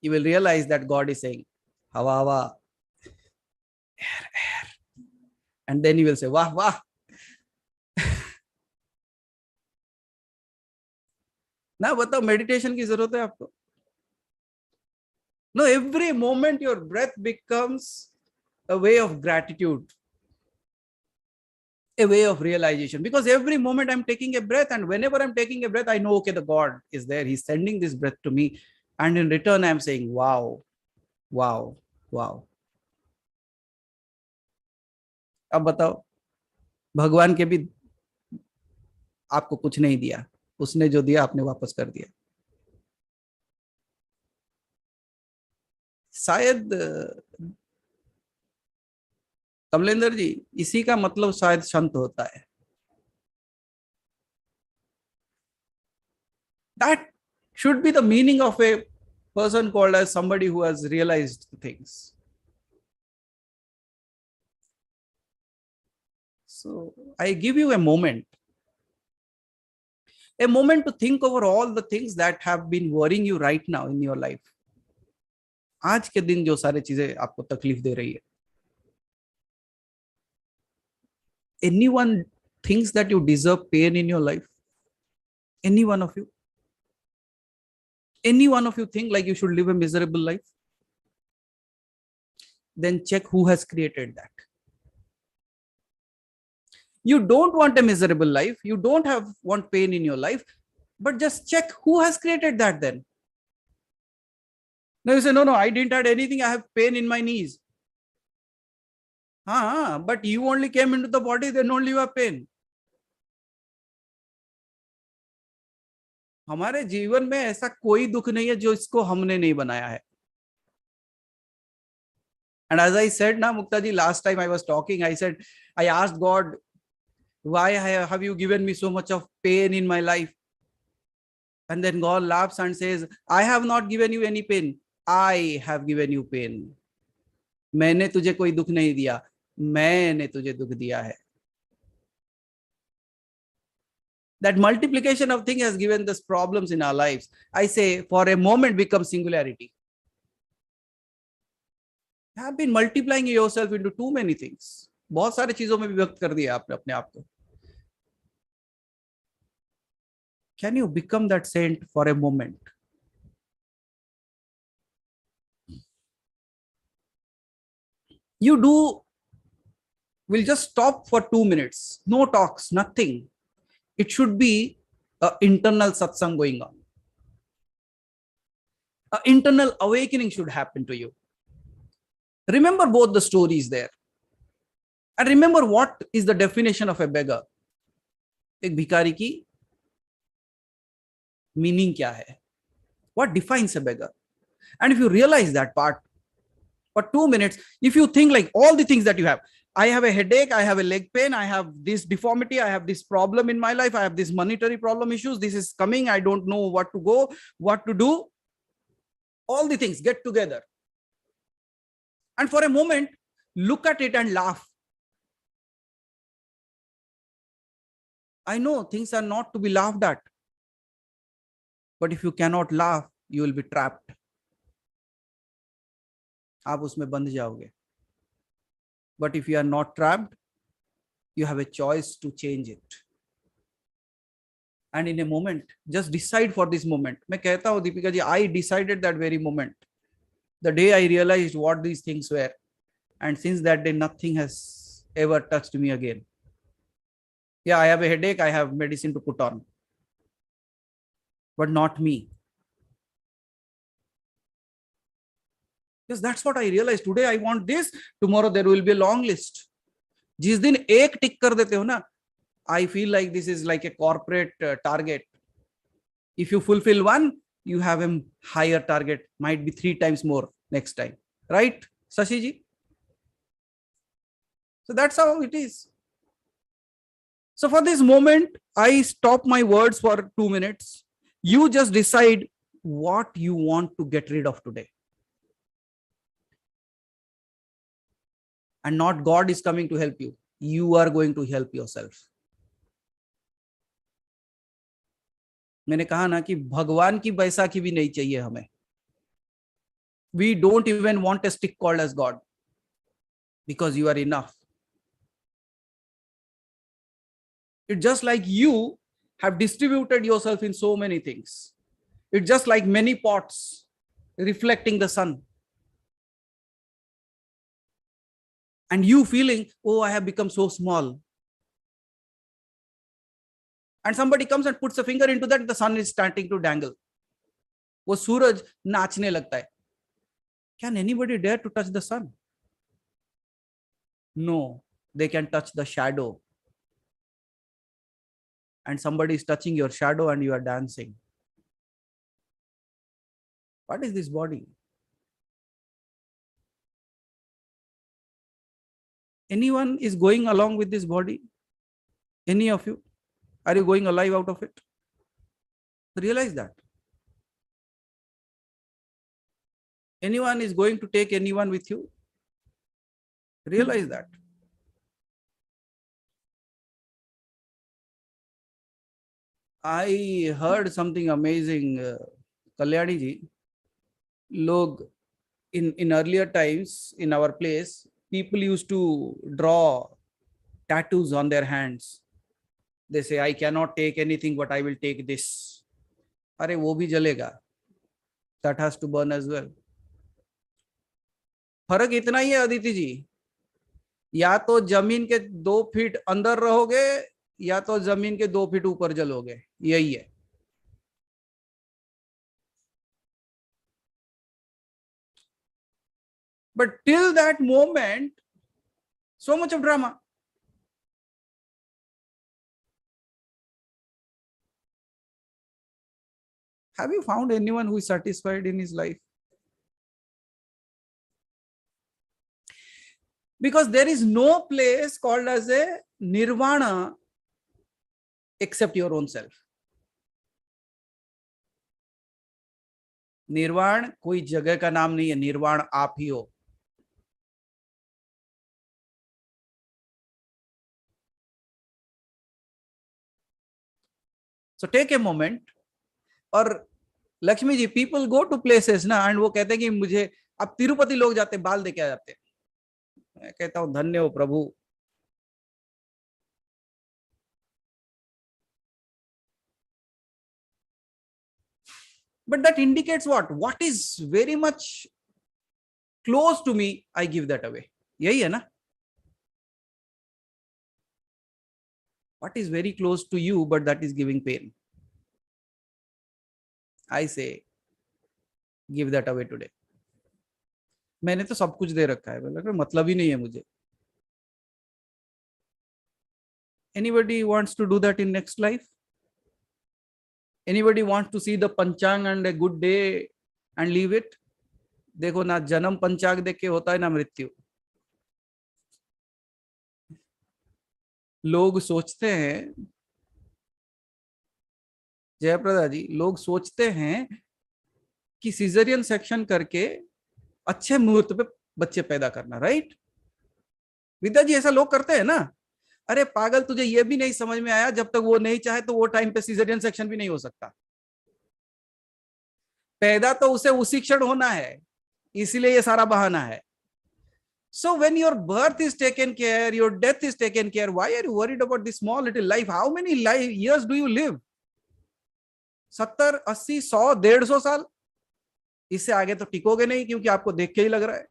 you will realize that God is saying, hawa, hawa, air, air. And then you will say, wah, wah. ना बताओ meditation की जरूरत है आपको? No, every moment your breath becomes a way of gratitude, a way of realization. Because every moment I'm taking a breath, and whenever I'm taking a breath, I know, okay, the God is there. He's sending this breath to me. And in return, I'm saying, wow, wow, wow. अब बताओ, भगवान के भी आपको कुछ नहीं दिया. उसने जो दिया आपने वापस कर दिया. शायद कमलेंद्र जी, इसी का मतलब शायद संत होता है. That should be the meaning of a person called as somebody who has realized things. So I give you a moment to think over all the things that have been worrying you right now in your life. आज के दिन जो सारे चीजें आपको तकलीफ दे रही है. Anyone thinks that you deserve pain in your life? Any one of you? Any one of you think like you should live a miserable life? Then check who has created that. You don't want a miserable life. You don't want pain in your life. But just check who has created that then. Now you say, no, I didn't have anything. I have pain in my knees. But you only came into the body, then only you have pain. हमारे जीवन में ऐसा कोई दुख नहीं है जो इसको हमने नहीं बनाया है. And as I said, na Mukta ji, last time I was talking, I said, I asked God, why have you given me so much of pain in my life? And then God laughs and says, I have not given you any pain. I have given you pain. मैंने तुझे कोई दुख नहीं दिया, मैंने तुझे दुख दिया है. That multiplication of things has given us problems in our lives. I say, for a moment become singularity. You have been multiplying yourself into too many things. बहुत सारे चीजों में विभक्त कर दिया आपने अपने आप को. Can you become that saint for a moment? You do. We'll just stop for 2 minutes. No talks, nothing. It should be an internal satsang going on. An internal awakening should happen to you. Remember both the stories there. And remember what is the definition of a beggar. एक भिखारी की meaning क्या है? What defines a beggar? And if you realize that part for 2 minutes, if you think like all the things that you have, I have a headache, I have a leg pain, I have this deformity, I have this problem in my life, I have this monetary problem issues, this is coming, I don't know what to go, what to do. All the things get together. And for a moment, look at it and laugh. I know things are not to be laughed at. But if you cannot laugh, you will be trapped. आप उसमें बंध जाओगे. But if you are not trapped, you have a choice to change it. And in a moment, just decide for this moment. मैं कहता हूँ Deepika ji, I decided that very moment. The day I realized what these things were. And since that day, nothing has ever touched me again. Yeah, I have a headache, I have medicine to put on. But not me. Because that's what I realized. Today I want this, tomorrow there will be a long list. जिस दिन एक टिक कर देते हो ना, I feel like this is like a corporate target. If you fulfill one, you have a higher target, might be 3 times more next time. Right, Sashi ji? So that's how it is. So for this moment, I stop my words for 2 minutes. You just decide what you want to get rid of today. And not God is coming to help you. You are going to help yourself. मैंने कहा ना कि भगवान की बैसाखी भी नहीं चाहिए हमें. We don't even want a stick called as God. Because you are enough. It's just like you have distributed yourself in so many things. It's just like many pots reflecting the sun. And you feeling, oh, I have become so small. And somebody comes and puts a finger into that, the sun is starting to dangle. वो सूरज नाचने लगता है. Can anybody dare to touch the sun? No, they can touch the shadow. And somebody is touching your shadow and you are dancing. What is this body? Anyone is going along with this body? Any of you? Are you going alive out of it? Realize that. Anyone is going to take anyone with you? Realize that. I heard something amazing, Kalyani ji. Log in earlier times in our place, people used to draw tattoos on their hands. They say, I cannot take anything, but I will take this. अरे वो भी जलेगा. That has to burn as well. फर्क इतना ही है अदिति जी, या तो जमीन के 2 फीट अंदर रहोगे या तो जमीन के 2 फीट ऊपर जलोगे. यही है. But till that moment, so much of drama. Have you found anyone who is satisfied in his life? Because there is no place called as a nirvana except your own self. निर्वाण कोई जगह का नाम नहीं है, निर्वाण आप ही हो. So take a moment. और Lakshmi ji, people go to places ना, and वो कहते हैं कि मुझे, अब तिरुपति लोग जाते बाल देके आ जाते हैं. मैं कहता हूं धन्य हो प्रभु. But that indicates what is very much close to me, I give that away. यही है ना. What is very close to you, but that is giving pain, I say give that away today. मैंने तो सब कुछ दे रखा है, मतलब ही नहीं है मुझे. Anybody wants to do that in next life? Anybody wants to see the panchang and a good day and leave it? देखो ना जन्म पंचांग देख के होता है ना मृत्यु. लोग सोचते हैं, जयप्रदा जी, लोग सोचते हैं कि सीजरियन सेक्शन करके अच्छे मुहूर्त पे बच्चे पैदा करना, राइट? विद्या जी, ऐसा लोग करते हैं ना. अरे पागल, तुझे ये भी नहीं समझ में आया, जब तक वो नहीं चाहे तो वो टाइम पे सीजरियन सेक्शन भी नहीं हो सकता. पैदा तो उसे उसी क्षण होना है, इसलिए ये सारा बहाना है. So when your birth is taken care, your death is taken care, why are you worried about this small little life? How many years do you live? 70, 80, 100, 150 साल. इससे आगे तो टिकोगे नहीं, क्योंकि आपको देख के ही लग रहा है.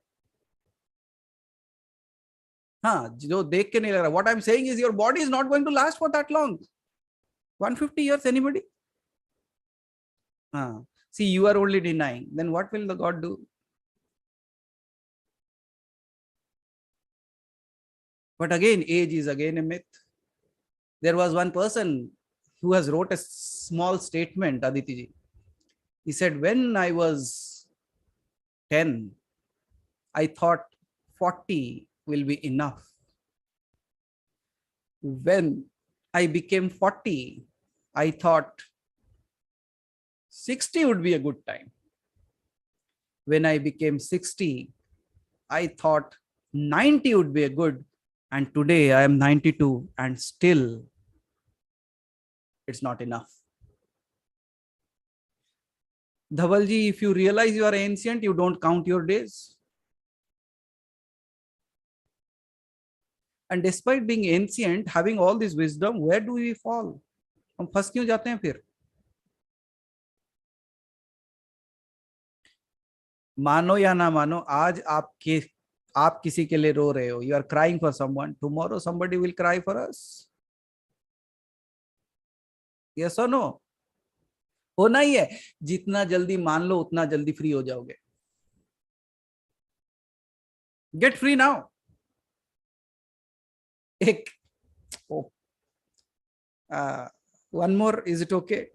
हाँ, जो देख के नहीं लग रहा. What I'm saying is your body is not going to last for that long. 150 years, anybody? हाँ. See, you are only denying. Then what will the God do? But again, age is again a myth. There was one person who has wrote a small statement, Aditi ji. He said, when I was 10, I thought 40 will be enough. When I became 40, I thought 60 would be a good time. When I became 60, I thought 90 would be a good. And today I am 92 and still it's not enough. Dhavalji, if you realize you are ancient, you don't count your days. And despite being ancient, having all this wisdom, where do we fall? हम फंस क्यों जाते हैं फिर? मानो या ना मानो, आज आप किसी के लिए रो रहे हो. You are crying for someone. Tomorrow somebody will cry for us. Yes or no? होना ही है. जितना जल्दी मान लो उतना जल्दी फ्री हो जाओगे. Get free now. One more, is it okay?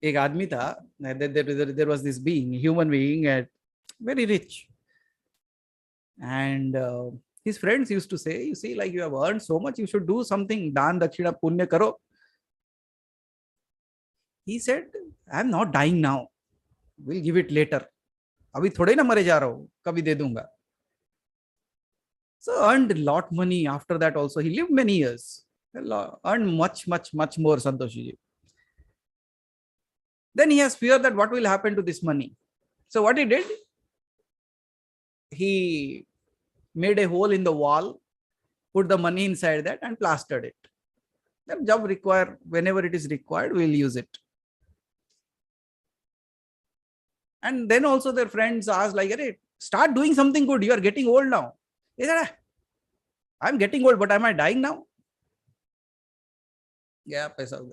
एक आदमी था, there was this being, human being, very rich, and his friends used to say, you see, like you have earned so much, you should do something, दान दक्षिणा पुण्य करो. He said, I am not dying now, we'll give it later. अभी थोड़े ना मरे जा रहा हूँ, कभी दे दूंगा. So earned a lot money after that also. He lived many years, earned much more, Santoshi ji. Then he has fear that what will happen to this money. So what he did, he made a hole in the wall, put the money inside that and plastered it. Then whenever it is required, we'll use it. And then also their friends asked, like, hey, start doing something good. You are getting old now. He said, I'm getting old, but am I dying now? Yeah, paisa.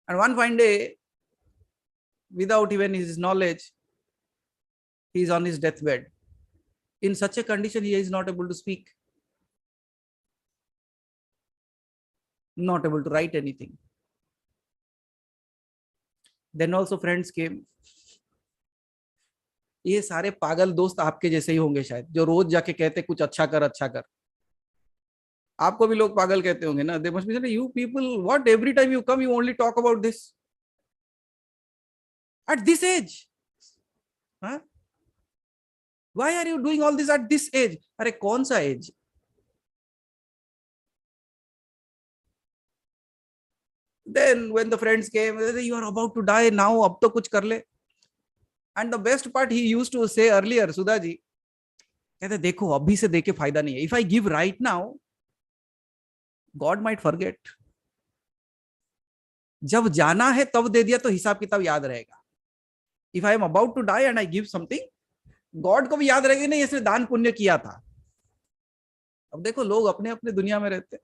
And one fine day, without even his knowledge, he is on his deathbed. In such a condition, he is not able to speak, not able to write anything. Then also friends came. ये सारे पागल दोस्त आपके जैसे ही होंगे शायद, जो रोज जाके कहते कुछ अच्छा कर अच्छा कर. आपको भी लोग पागल कहते होंगे ना. They must be saying, you people, what, every time you come, you only talk about this. At this age? Huh? Why are you doing all this at this age? अरे कौन सा age? Then when the friends came, they said, you are about to die now, अब तो कुछ कर ले. And the best part he used to say earlier, Sudha ji, कहते देखो अभी से देके फायदा नहीं है. If I give right now, God might forget. जब जाना है तब दे दिया तो हिसाब किताब याद रहेगा. If I am about to die and I give something, God को भी याद रहेगा नहीं इसने दान पुण्य किया था. अब देखो लोग अपने अपने दुनिया में रहते.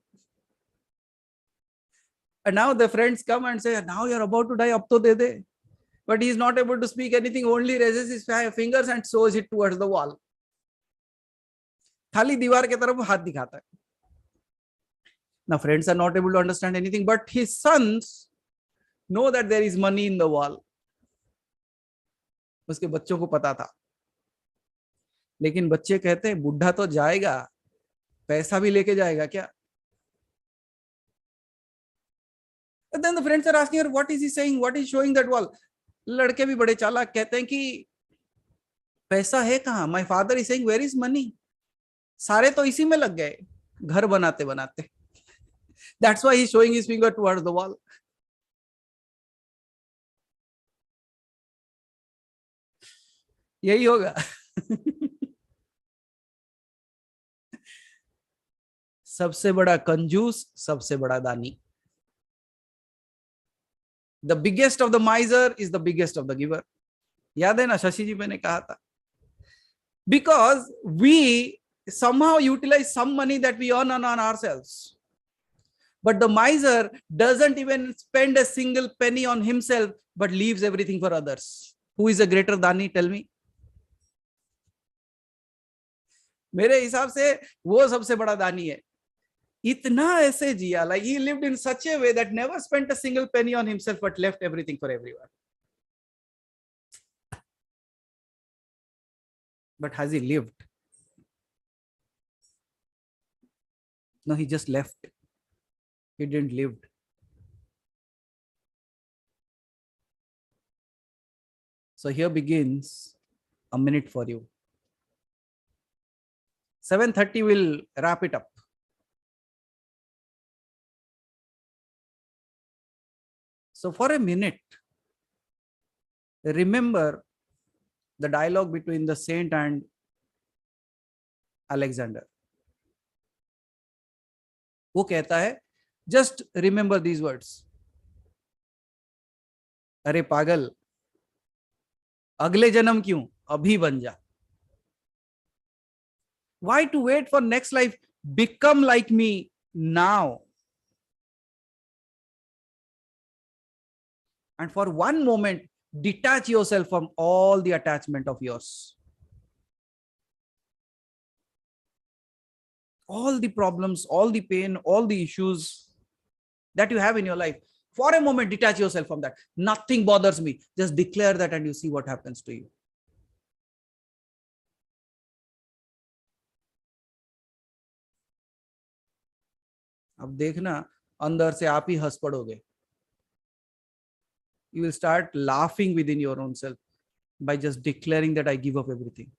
And now the friends come and say, now you are about to die, अब तो दे दे. But he is not able to speak anything, only raises his fingers and shows it towards the wall. खाली दीवार के तरफ हाथ दिखाता है. Now friends are not able to understand anything, but his sons know that there is money in the wall. उसके बच्चों को पता था. लेकिन बच्चे कहते हैं बुढ़ा तो जाएगा, पैसा भी लेके जाएगा क्या? And then the friends are asking her, what is he saying? What is showing that wall? लड़के भी बड़े चालाक कहते हैं कि पैसा है कहाँ? My father is saying, where is money? सारे तो इसी में लग गए, घर बनाते बनाते. That's why he's showing his finger towards the wall. यही होगा. सबसे बड़ा कंजूस, सबसे बड़ा दानी. The biggest of the miser is the biggest of the giver. याद है ना शशि जी मैंने कहा था. Because we somehow utilize some money that we earn on ourselves. But the miser doesn't even spend a single penny on himself, but leaves everything for others. Who is a greater dani? Tell me. मेरे हिसाब से वो सबसे बड़ा दानी है. इतना ऐसे जिया, like he lived in such a way that never spent a single penny on himself but left everything for everyone. But has he lived? No, he just left. He didn't live. So here begins a minute for you. 7:30 will wrap it up. So for a minute, remember the dialogue between the saint and Alexander. वो कहता है, just remember these words. अरे पागल, अगले जन्म क्यों? अभी बन जा. Why to wait for next life? Become like me now. And for one moment, detach yourself from all the attachment of yours. All the problems, all the pain, all the issues that you have in your life. For a moment, detach yourself from that. Nothing bothers me. Just declare that and you see what happens to you. अब देखना अंदर से आप ही हंस पड़ोगे. You will start laughing within your own self by just declaring that I give up everything.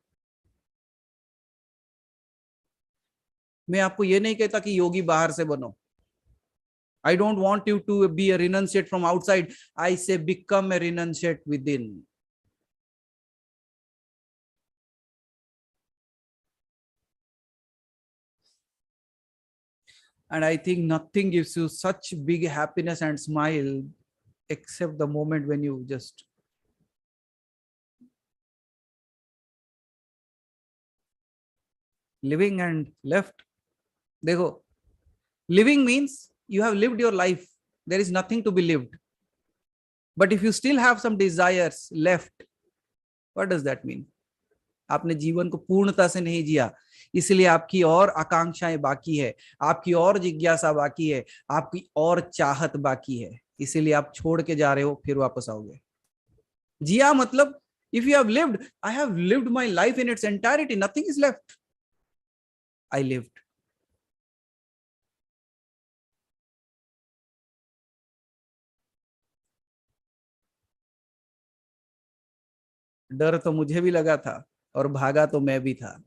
मैं आपको ये नहीं कहता कि योगी बाहर से बनो. I don't want you to be a renunciate from outside. I say become a renunciate within. And I think nothing gives you such big happiness and smile except the moment when you just living and left. देखो, living means you have lived your life. There is nothing to be lived. But if you still have some desires left, what does that mean? आपने जीवन को पूर्णता से नहीं जिया, इसलिए आपकी और आकांक्षाएं बाकी है, आपकी और जिज्ञासा बाकी है, आपकी और चाहत बाकी है, इसीलिए आप छोड़ के जा रहे हो, फिर वापस आओगे. जिया मतलब, if you have lived, I have lived my life in its entirety, nothing is left. I lived. डर तो मुझे भी लगा था और भागा तो मैं भी था.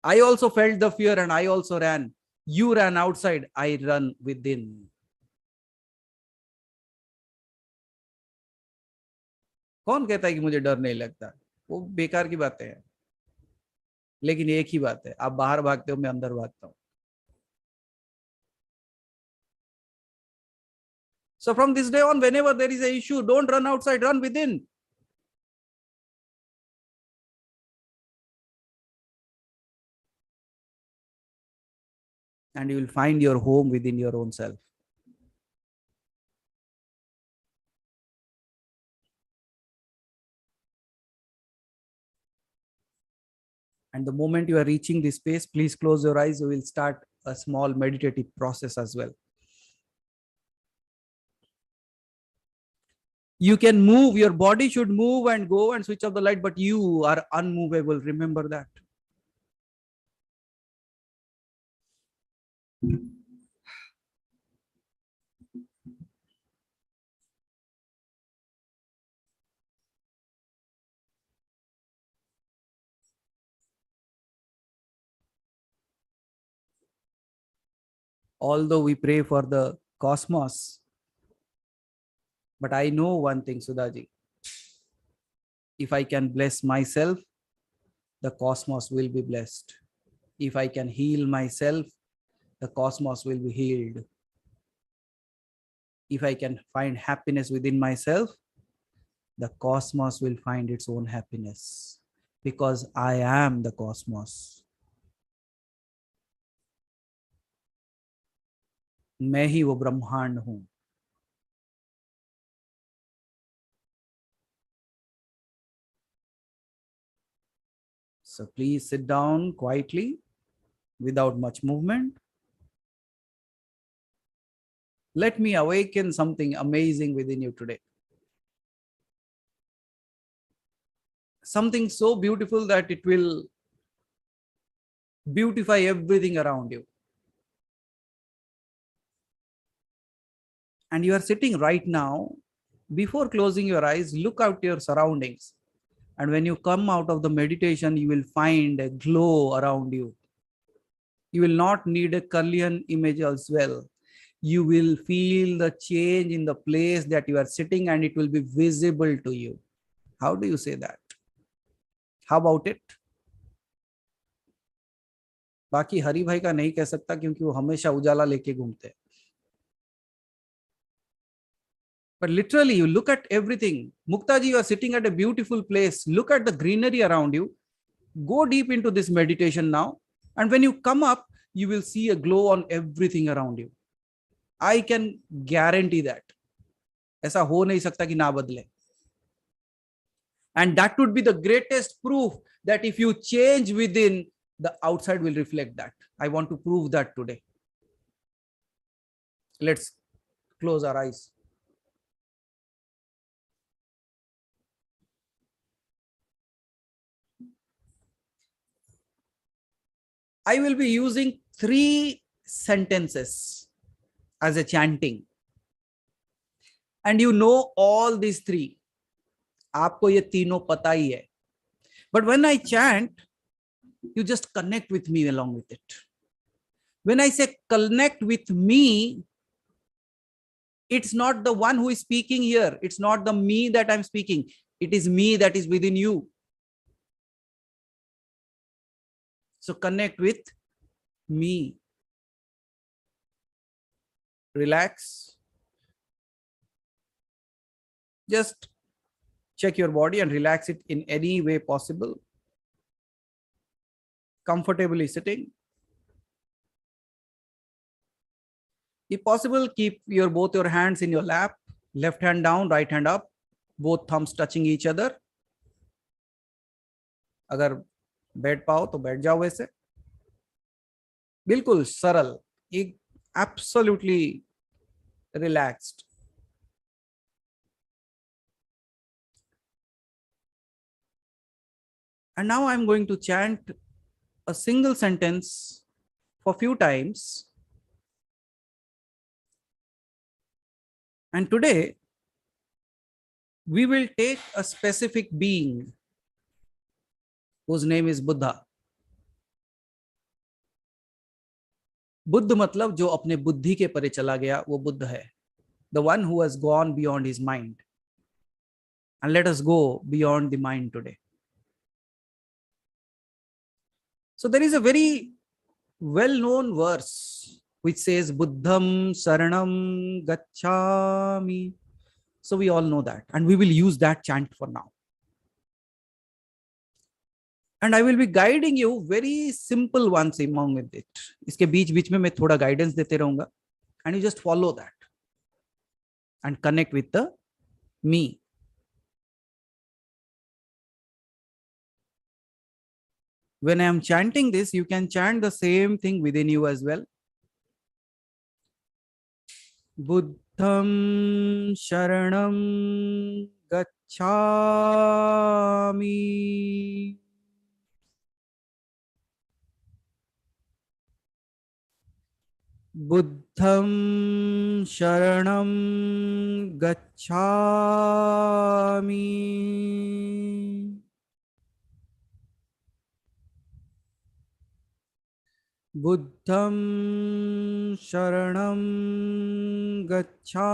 I also felt the fear and I also ran. You ran outside, I run within. कौन कहता है कि मुझे डर नहीं लगता? वो बेकार की बातें हैं. लेकिन एक ही बात है, आप बाहर भागते हो, मैं अंदर भागता हूं. So from this day on, whenever there is a issue, don't run outside, run within. And you will find your home within your own self. And the moment you are reaching this space, please close your eyes. You will start a small meditative process as well. You can move, your body should move and go and switch off the light, but you are unmovable. Remember that. Although we pray for the cosmos, but I know one thing, Sudhaji. If I can bless myself, the cosmos will be blessed. If I can heal myself, the cosmos will be healed. If I can find happiness within myself, the cosmos will find its own happiness, because I am the cosmos. मैं ही वो ब्रह्मांड हूं. So please sit down quietly without much movement. Let me awaken something amazing within you today. Something so beautiful that it will beautify everything around you. And you are sitting right now. Before closing your eyes, look out your surroundings. And when you come out of the meditation, you will find a glow around you. You will not need a Kalyan image as well. You will feel the change in the place that you are sitting, and it will be visible to you. How do you say that? How about it? बाकी हरि भाई का नहीं कह सकता, क्योंकि वो हमेशा उजाला लेके घूमते हैं. But literally, you look at everything. Mukta ji, you are sitting at a beautiful place. Look at the greenery around you. Go deep into this meditation now. And when you come up, you will see a glow on everything around you. I can guarantee that. ऐसा हो नहीं सकता कि ना बदले. And that would be the greatest proof that if you change within, the outside will reflect that. I want to prove that today. Let's close our eyes. I will be using 3 sentences as a chanting. And you know all these 3. आपको ये तीनों पता ही है. But when I chant, you just connect with me along with it. When I say connect with me, it's not the one who is speaking here. It's not the me that I'm speaking. It is me that is within you. So connect with me. Relax. Just check your body and relax it in any way possible. Comfortably sitting. If possible, keep both your hands in your lap. Left hand down, right hand up, both thumbs touching each other. अगर बैठ पाओ तो बैठ जाओ वैसे, बिल्कुल सरल, एक absolutely relaxed. And now I'm going to chant a single sentence for few times. And today we will take a specific being whose name is Buddha. Buddha मतलब जो अपने बुद्धि के परे चला गया वो बुद्ध है. The one who has gone beyond his mind. And let us go beyond the mind today. So there is a very well-known verse which says Buddham Saranam Gacchami. So we all know that, and we will use that chant for now. And I will be guiding you very simple ones along with it. इसके बीच में मैं थोड़ा guidance देते रहूंगा, and you just follow that and connect with the me. When I am chanting this, you can chant the same thing within you as well. Buddham Sharanam Gacchami. Buddham Sharanam Gacchami. Buddham Sharanam Gacchami.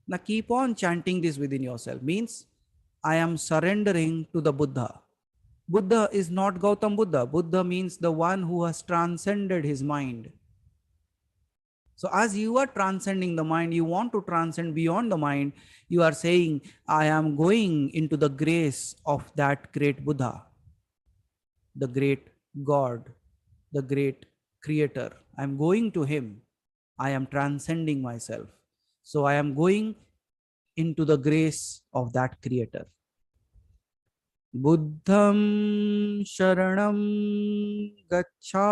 Now keep on chanting this within yourself. Means I am surrendering to the Buddha. Buddha is not Gautam Buddha. Buddha means the one who has transcended his mind. So as you are transcending the mind, you want to transcend beyond the mind, you are saying, I am going into the grace of that great Buddha, the great God, the great creator. I am going to him. I am transcending myself. So I am going into the grace of that creator. Buddham Sharanam Gacchami.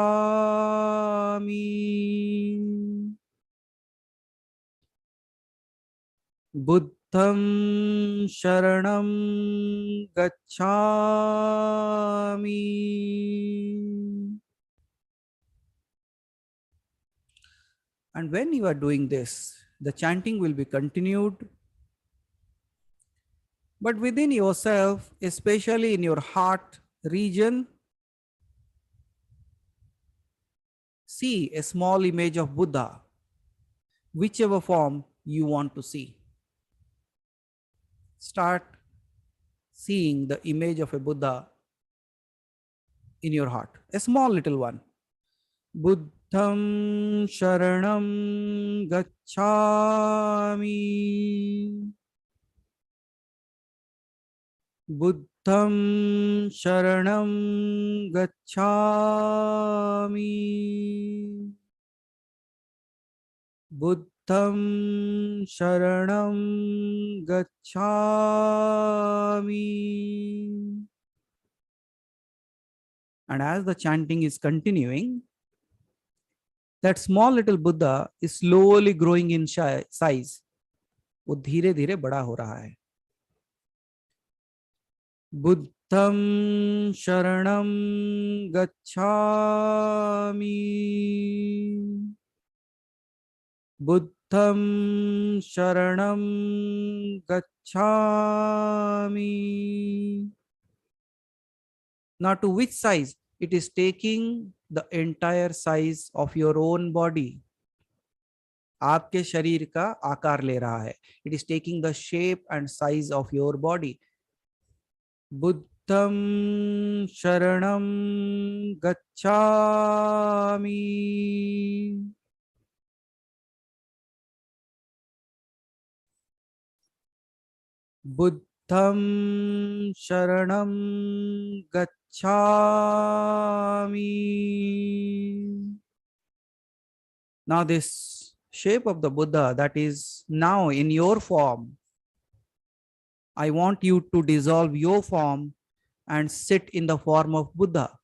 Buddham Sharanam Gacchami. And when you are doing this, the chanting will be continued. But within yourself, especially in your heart region, see a small image of Buddha, whichever form you want to see. Start seeing the image of a Buddha in your heart, a small little one. Buddham Sharanam Gacchami. Buddham Sharanam Gacchami. Buddham Sharanam Gacchami. And as the chanting is continuing, that small little Buddha is slowly growing in size. वो धीरे धीरे बड़ा हो रहा है. Buddham Sharanam Gacchami. Buddham Sharanam Gacchami. Now to which size? It is taking the entire size of your own body. आपके शरीर का आकार ले रहा है. It is taking the shape and size of your body. Buddham Sharanam Gacchami. Buddham Sharanam Gacchami. Now this shape of the Buddha that is now in your form, I want you to dissolve your form and sit in the form of Buddha.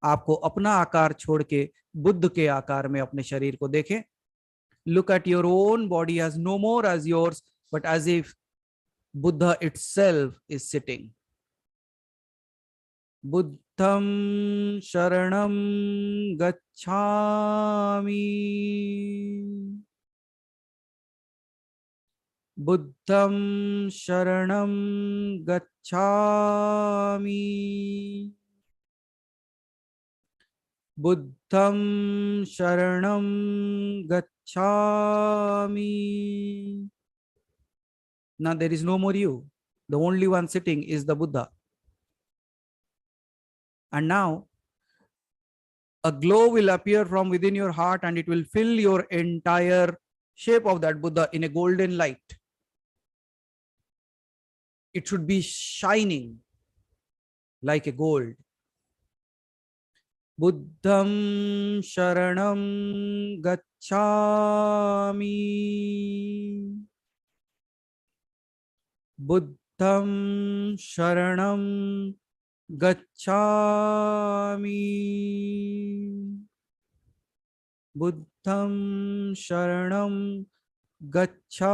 आपको अपना आकार छोड़ के बुद्ध के आकार में अपने शरीर को देखें. Look at your own body as no more as yours, but as if Buddha itself is sitting. Buddham sharanam gacchami. Buddham sharanam gacchami. Buddham sharanam gacchami. Now there is no more you. The only one sitting is the Buddha. And now a glow will appear from within your heart and it will fill your entire shape of that Buddha in a golden light. It should be shining like a gold. Buddham sharanam gacchami. Buddham sharanam gacchami. Buddham sharanam gacchami.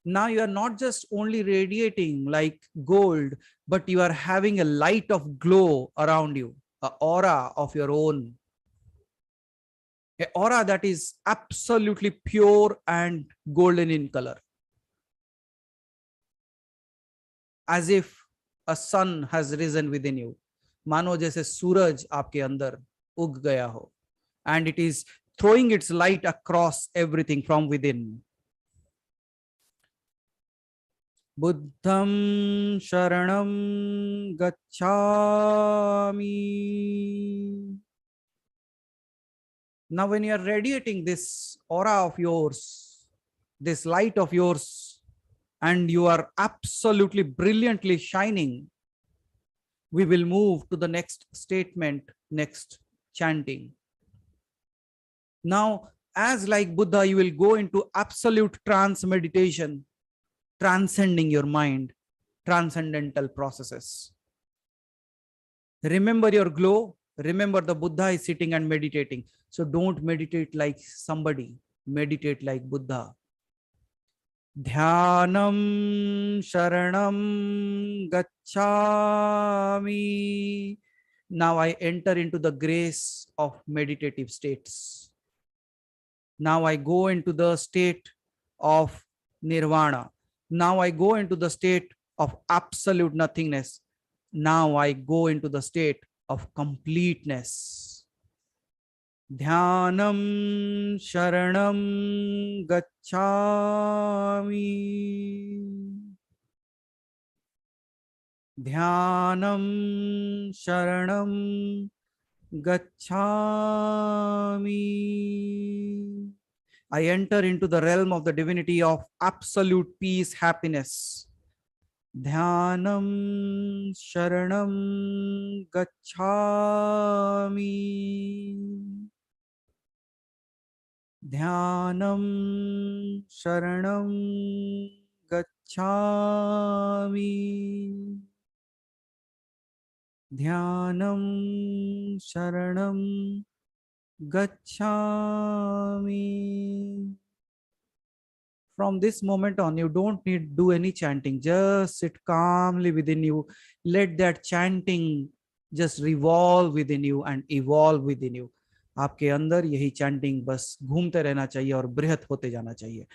Now you are not just only radiating like gold, but you are having a light of glow around you, an aura of your own. An aura that is absolutely pure and golden in color. As if a sun has risen within you. मानो जैसे सूरज आपके अंदर उग गया हो. And it is throwing its light across everything from within. Buddham sharanam gacchami. Now when you are radiating this aura of yours, this light of yours, and you are absolutely brilliantly shining, we will move to the next statement, next chanting. Now, as like Buddha, you will go into absolute trance meditation, transcending your mind, transcendental processes. Remember your glow. Remember the Buddha is sitting and meditating. So don't meditate like somebody. Meditate like Buddha. Dhyanam sharanam gacchami. Now I enter into the grace of meditative states. Now I go into the state of nirvana. Now I go into the state of absolute nothingness. Now I go into the state of completeness. Dhyanam sharanam gacchami. Dhyanam sharanam gacchami. I enter into the realm of the divinity of absolute peace, happiness. Dhyanam sharanam gacchami. Dhyanam sharanam gacchami. Dhyanam sharanam gacchami. From this moment on, you don't need to do any chanting. Just sit calmly within you. Let that chanting just revolve within you and evolve within you. आपके अंदर यही chanting बस घूमते रहना चाहिए और बृहत होते जाना चाहिए.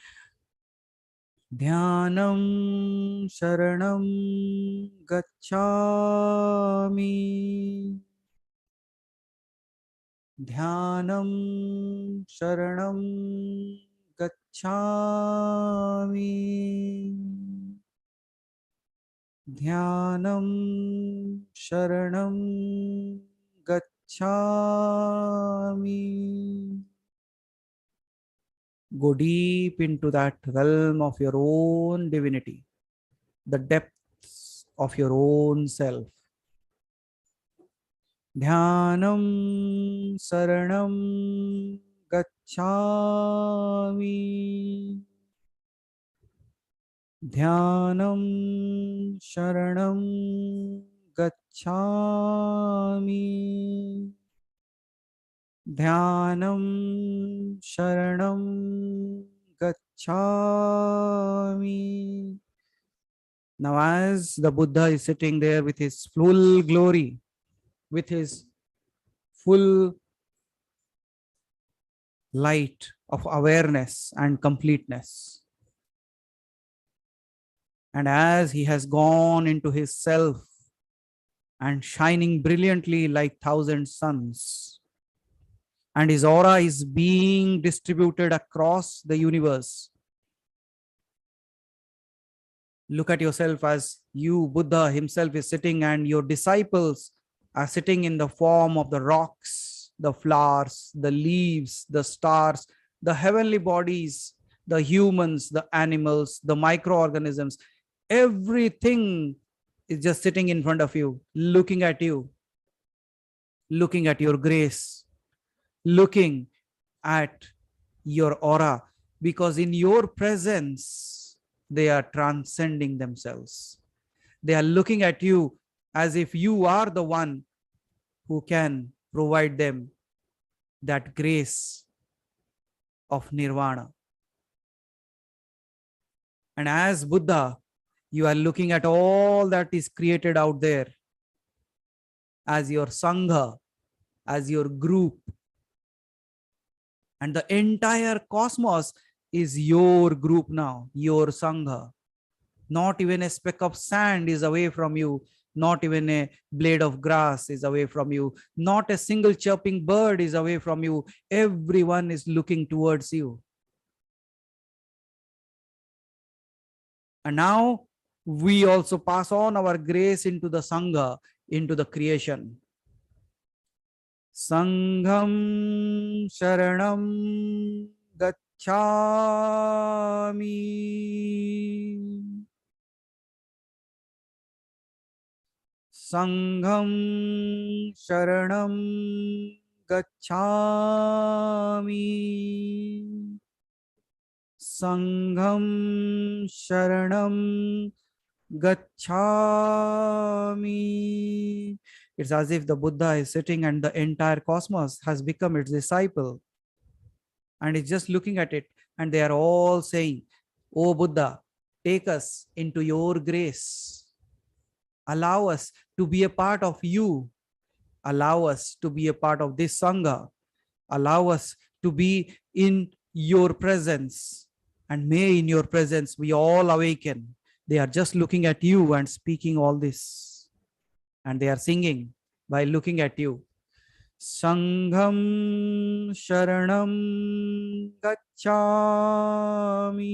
ध्यानम शरणम गच्छामि. ध्यानम शरणम गच्छामि. ध्यानम शरणम gacchami. Go deep into that realm of your own divinity, the depths of your own self. Dhyanam saranam gacchami. Dhyanam sharanam gacchami. Dhyanam sharanam gacchami. Now, as the Buddha is sitting there with his full glory, with his full light of awareness and completeness, and as he has gone into his self and shining brilliantly like thousand suns, and his aura is being distributed across the universe. Look at yourself as you, Buddha himself, is sitting, and your disciples are sitting in the form of the rocks, the flowers, the leaves, the stars, the heavenly bodies, the humans, the animals, the microorganisms. Everything is just sitting in front of you, looking at you, looking at your grace, looking at your aura, because in your presence, they are transcending themselves. They are looking at you as if you are the one who can provide them that grace of nirvana. And as Buddha, you are looking at all that is created out there as your Sangha, as your group. And the entire cosmos is your group now, your Sangha. Not even a speck of sand is away from you. Not even a blade of grass is away from you. Not a single chirping bird is away from you. Everyone is looking towards you. And now we also pass on our grace into the Sangha, into the creation. Sangham Sharanam Gacchami. Sangham Sharanam Gacchami. Sangham Sharanam Gacchami. It's as if the Buddha is sitting and the entire cosmos has become its disciple. And it's just looking at it. And they are all saying, "Oh Buddha, take us into your grace. Allow us to be a part of you. Allow us to be a part of this Sangha. Allow us to be in your presence. And may in your presence we all awaken." They are just looking at you and speaking all this. And they are singing by looking at you. Sangham Sharanam Gacchami.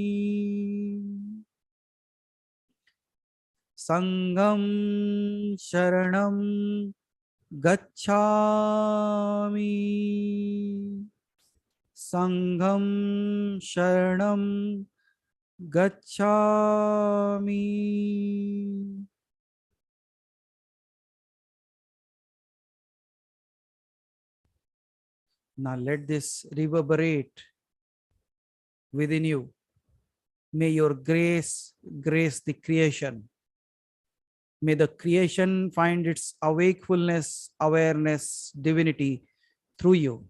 Sangham Sharanam Gacchami. Sangham Sharanam Gacchami. Now let this reverberate within you. May your grace grace the creation. May the creation find its awakefulness, awareness, divinity through you.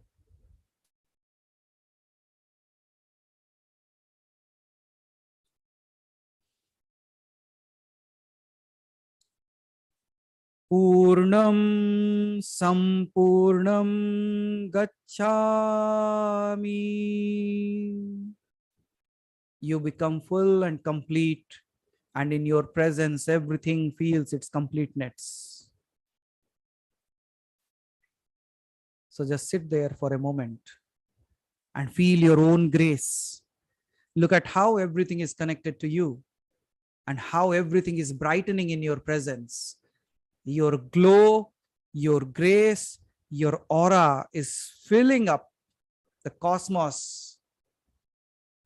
Purnam Sampurnam Gacchami. You become full and complete, and in your presence, everything feels its completeness. So just sit there for a moment and feel your own grace. Look at how everything is connected to you and how everything is brightening in your presence. Your glow, your grace, your aura is filling up the cosmos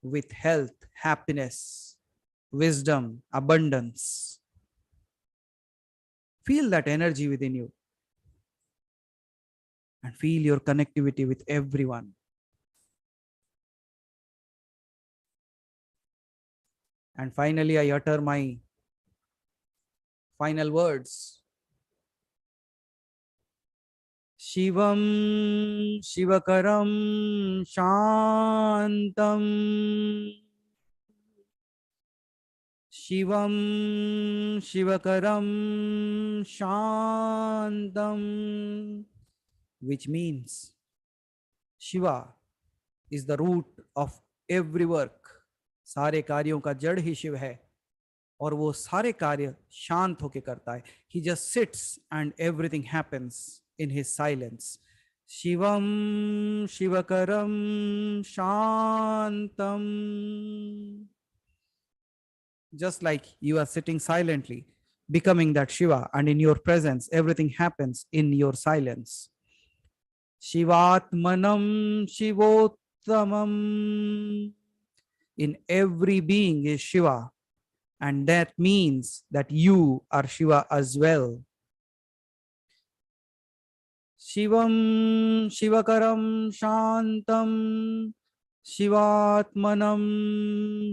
with health, happiness, wisdom, abundance. Feel that energy within you. and feel your connectivity with everyone. And finally, I utter my final words. Shivam Shivakaram Shantam. Shivam Shivakaram Shantam, which means Shiva is the root of every work. सारे कार्यों का जड़ ही शिव है और वो सारे कार्य शांत होके करता है. He just sits and everything happens in his silence. Shivam Shivakaram Shantam. Just like you are sitting silently, becoming that Shiva, and in your presence, everything happens in your silence. Shivatmanam Shivottamam. In every being is Shiva, and that means that you are Shiva as well. Shivam Shivakaram Shantam Shivatmanam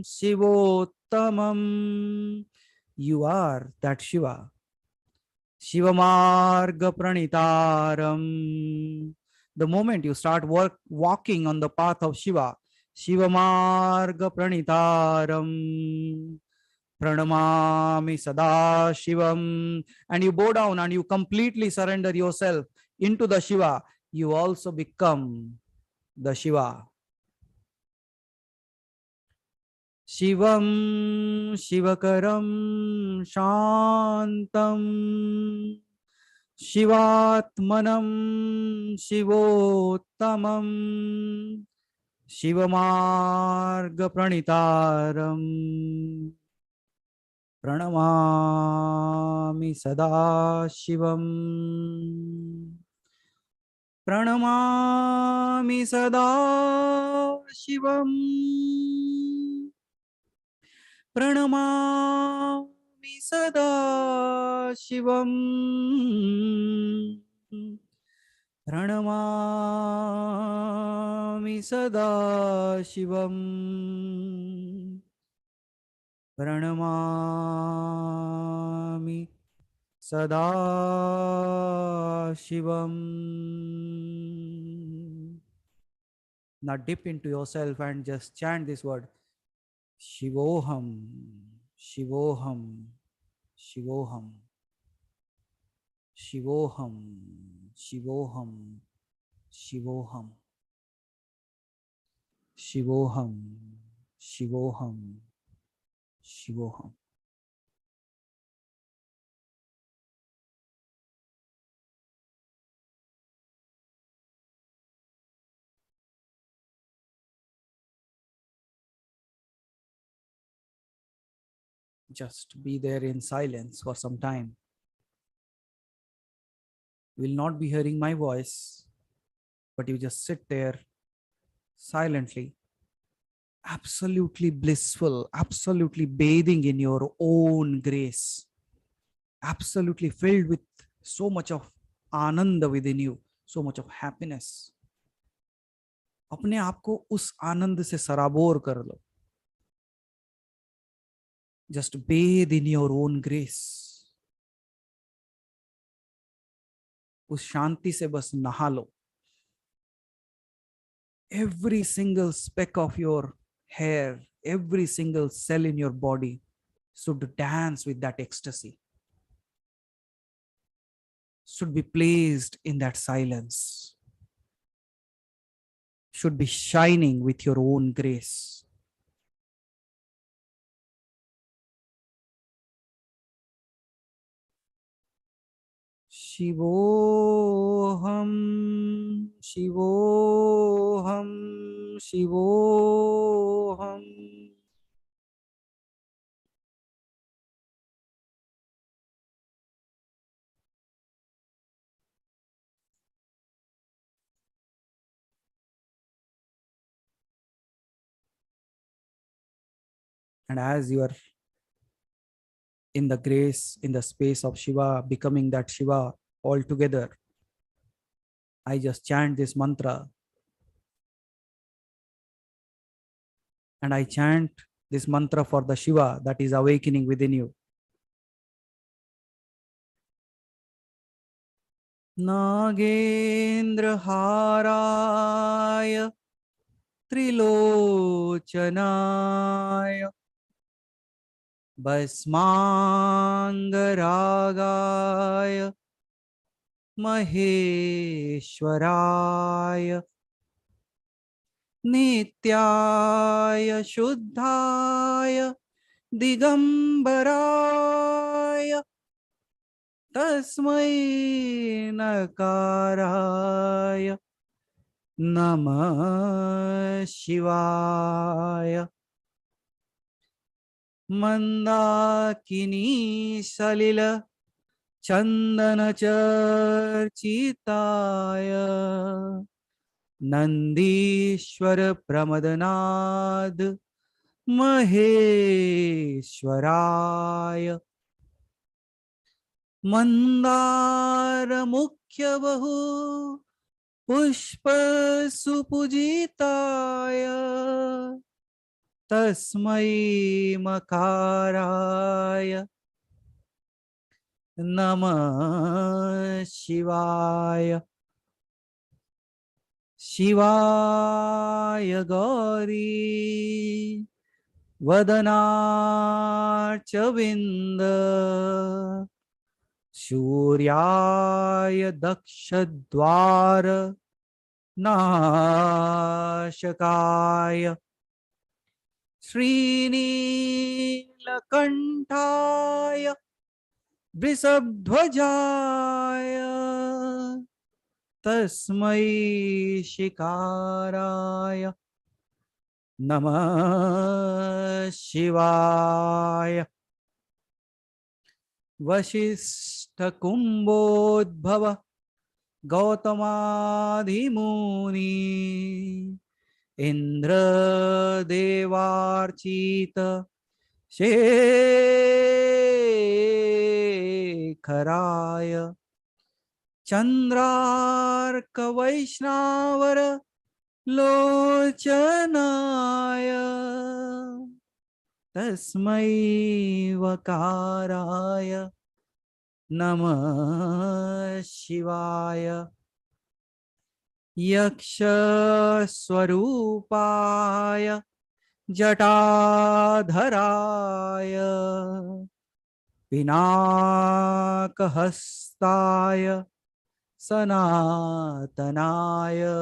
Shivottamam. You are that Shiva. Shivamarga Pranitaram. The moment you start walking on the path of Shiva, Shivamarga Pranitaram. Pranamami Sada Shivam. And you bow down and you completely surrender yourself into the Shiva. You also become the Shiva. Shivam Shivakaram Shantam Shivatmanam Shivottamam Shivamarga Pranitaram. Pranamami Sada Shivam. Pranamami Sada Shivam. Pranamami Sada Shivam. Pranamami Sada Shivam. Pranamami Sada Shivam. Now dip into yourself and just chant this word. Shivoham, Shivoham, Shivoham, Shivoham, Shivoham, Shivoham, Shivoham, Shivoham, Shivoham. Just be there in silence for some time. You will not be hearing my voice, but you just sit there silently, absolutely blissful, absolutely bathing in your own grace, absolutely filled with so much of ananda within you, so much of happiness. अपने आप को उस आनंद से सराबोर कर लो. Just bathe in your own grace. उस शांति से बस नहा लो. Every single speck of your hair, every single cell in your body should dance with that ecstasy, should be placed in that silence, should be shining with your own grace. Shivoham, Shivoham, Shivoham. And as you are in the grace, in the space of Shiva, becoming that Shiva altogether, I just chant this mantra, and I chant this mantra for the Shiva that is awakening within you. Nagendra Haraya Trilochanaya Basmangaragaya Maheshwaraya Nityaya Shuddhaya Digambaraya Tasmai Nakaraya Namah Shivaya. Mandakini Salila Chandana Charchitaya Nandishwara Pramadnad Maheshwaraya Mandara Mukhya Bahu Pushpa Supujitaya Tasmai Makaraya Namah Shivaya. Shivaya Gauri Vadanarchavinda Suryaya Dakshadwara Nashakaya Srinilakantaya Vrisabhdrajaya Tasmai Shikaraya Namah Shivaya. Vashishta Kumbodbhava Gautamadhimuni Indra Devarchita Shekharaya Chandrarka Vaishnavara Lochanaya Tasmai Vakaraya Namah Shivaya. Yaksha Swarupaya Jatadharaya Pinakahastaya Sanatanaya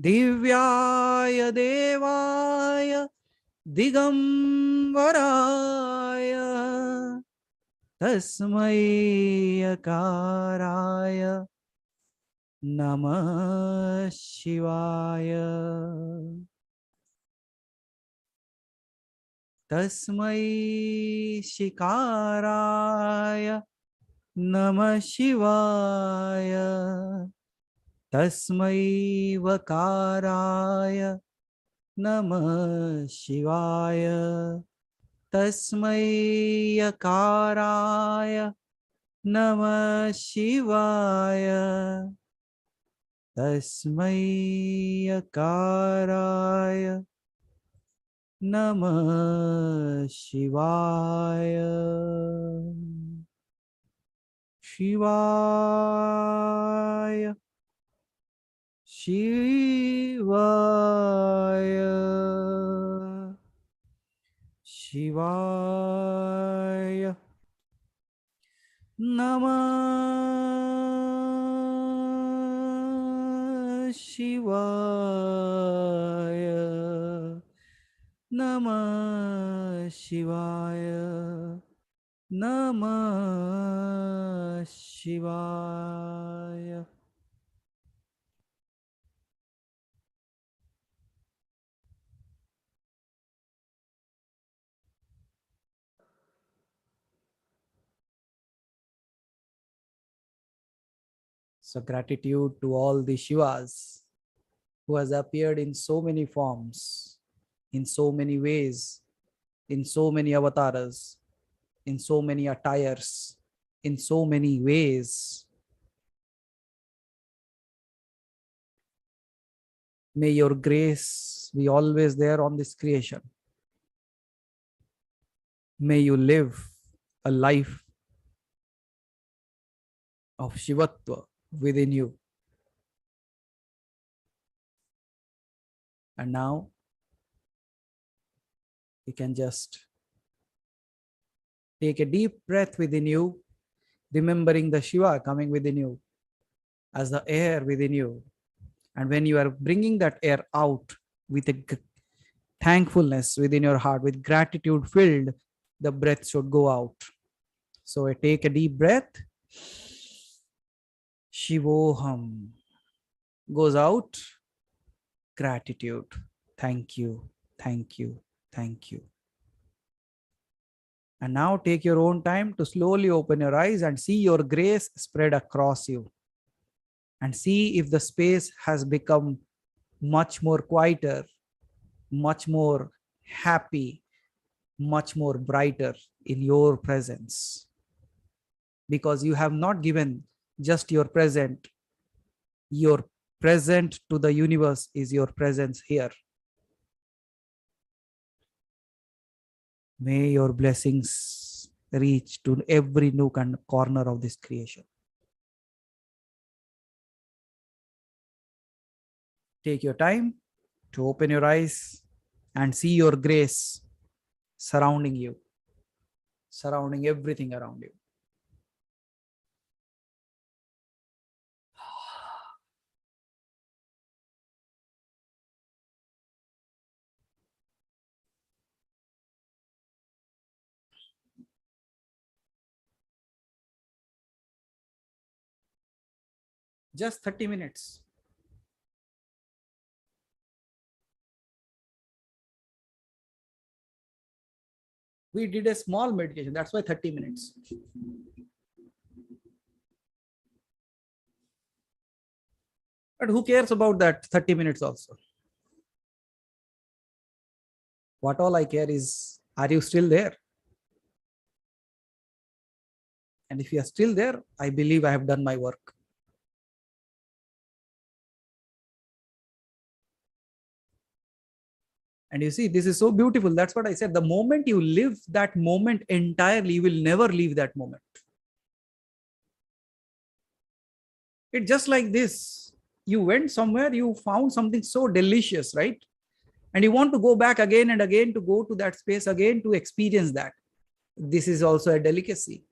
Divyaya Devaya Digambaraya Tasmai Akaraya Namah Shivaya. Tasmai Shikaraya Namah Shivaya. Tasmai Vakaraya Namah Shivaya. Tasmai Akaraya Namah Shivaya. Tasmai Akaraya Namah Shivaya. Shivaya. Shivaya. Shivaya. Namah Shivaya. Namah Shivaya. Namah Shivaya. So gratitude to all the Shivas who has appeared in so many forms, in so many ways, in so many avatars, in so many attires, in so many ways. May your grace be always there on this creation. May you live a life of Shivatva within you. And now you can just take a deep breath within you, remembering the Shiva coming within you as the air within you. And when you are bringing that air out with a thankfulness within your heart, with gratitude filled, the breath should go out. So I take a deep breath. Shivoham goes out. Gratitude. Thank you. Thank you. Thank you. And now take your own time to slowly open your eyes and see your grace spread across you. And see if the space has become much more quieter, much more happy, much more brighter in your presence. Because you have not given just your present to the universe is your presence here. May your blessings reach to every nook and corner of this creation. Take your time to open your eyes and see your grace surrounding you, surrounding everything around you. Just 30 minutes. We did a small meditation. That's why 30 minutes. But who cares about that 30 minutes also? What all I care is, are you still there? And if you are still there, I believe I have done my work. And you see, this is so beautiful. That's what I said. The moment you live that moment entirely, you will never leave that moment. It's just like this. You went somewhere, you found something so delicious, right? And you want to go back again and again to go to that space again to experience that. This is also a delicacy.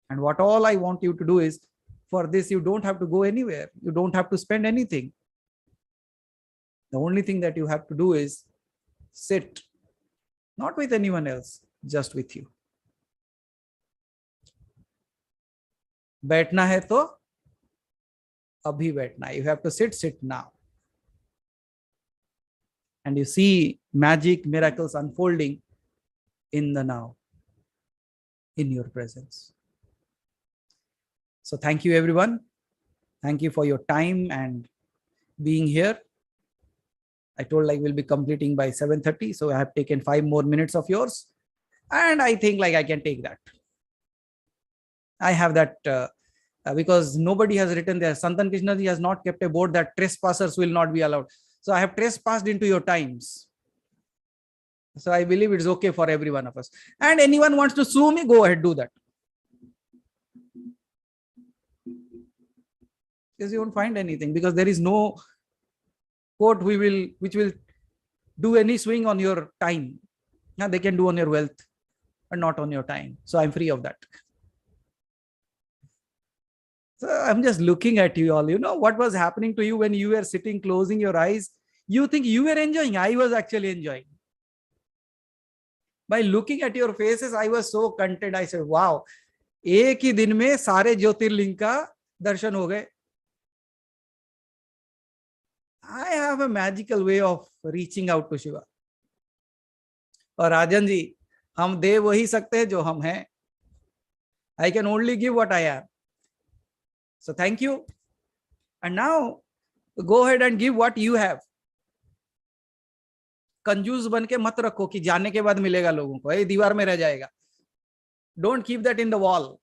And what all I want you to do is, for this, you don't have to go anywhere. You don't have to spend anything. The only thing that you have to do is sit, not with anyone else, just with you. बैठना है तो अभी बैठना है. You have to sit now. And you see magic, miracles unfolding in the now, in your presence. So thank you, everyone. Thank you for your time and being here. I told like we'll be completing by 7:30. So I have taken 5 more minutes of yours. And I think like I can take that. I have that because nobody has written there. Santan Krishnaji has not kept a board that trespassers will not be allowed. So I have trespassed into your times. So I believe it's okay for every one of us. And anyone wants to sue me, go ahead, do that. Because you won't find anything, because there is no court which will do any swing on your time. Now they can do on your wealth, but not on your time. So I'm free of that. So I'm just looking at you all. You know what was happening to you when you were sitting, closing your eyes? You think you were enjoying. I was actually enjoying. By looking at your faces, I was so content. I said, wow, एक ही दिन में सारे ज्योतिर्लिंग का दर्शन हो गए. I have a magical way of reaching out to Shiva. और राजन जी, हम दे वही सकते हैं जो हम हैं. I can only give what I am. So thank you. And now go ahead and give what you have. कंजूस बन के मत रखो कि जाने के बाद मिलेगा लोगों को, ये दीवार में रह जाएगा. Don't keep that in the wall.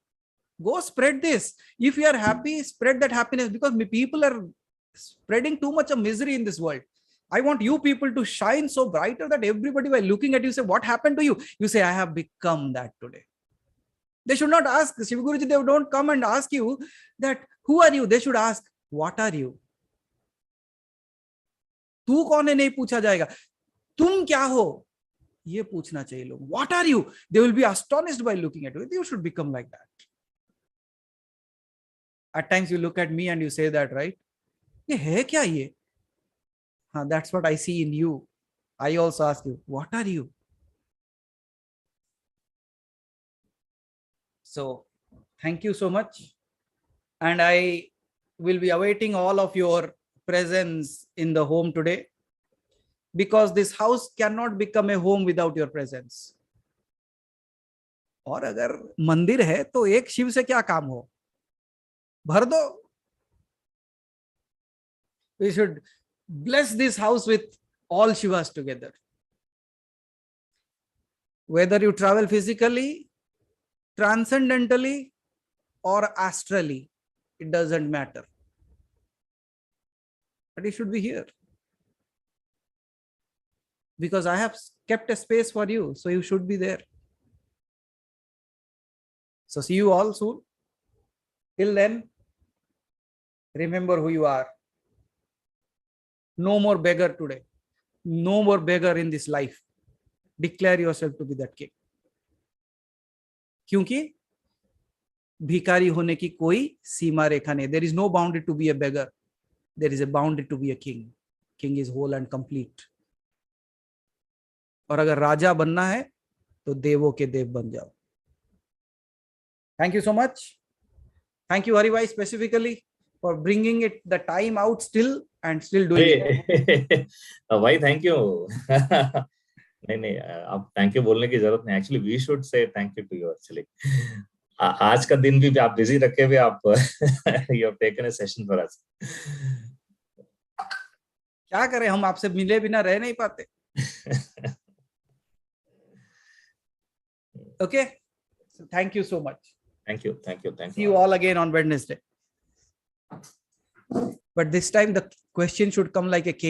Go spread this. If you are happy, spread that happiness, because people are spreading too much of misery in this world. I want you people to shine so brighter that everybody, by looking at you, say, what happened to you? You say, I have become that today. They should not ask, Shiv Guruji, they don't come and ask you that, who are you? They should ask, what are you? तू कौन है नहीं पूछा जाएगा, तुम क्या हो ये पूछना चाहिए लोग. What are you? They will be astonished by looking at you. You should become like that. At times you look at me and you say that, right? ये है क्या ये? That's what I see in you. I also ask you, what are you? So thank you so much. And I will be awaiting all of your presence in the home today, because this house cannot become a home without your presence. और अगर मंदिर है तो एक शिव से क्या काम हो, भर दो. We should bless this house with all Shivas together. Whether you travel physically, transcendentally, or astrally, it doesn't matter. But it should be here. Because I have kept a space for you, so you should be there. So see you all soon. Till then, remember who you are. No more beggar today. No more beggar in this life. Declare yourself to be that king. क्योंकि भिखारी होने की कोई सीमा रेखा नहीं. There is no boundary to be a beggar. There is a boundary to be a king. King is whole and complete. और अगर राजा बनना है तो देवों के देव बन जाओ. Thank you so much. Thank you Haribhai specifically for bringing it the time out still and still doing it.
भाई thank you. नहीं आप थैंक यू बोलने की जरूरत नहीं. Actually we should say thank you to you. Actually आज का दिन भी आप बिजी रखे हुए आप you have taken a session for us.
क्या करें, हम आपसे मिले बिना रह नहीं पाते. Okay, so thank you so much.
Thank you.
See you all again on Wednesday. But this time the question should come like a king.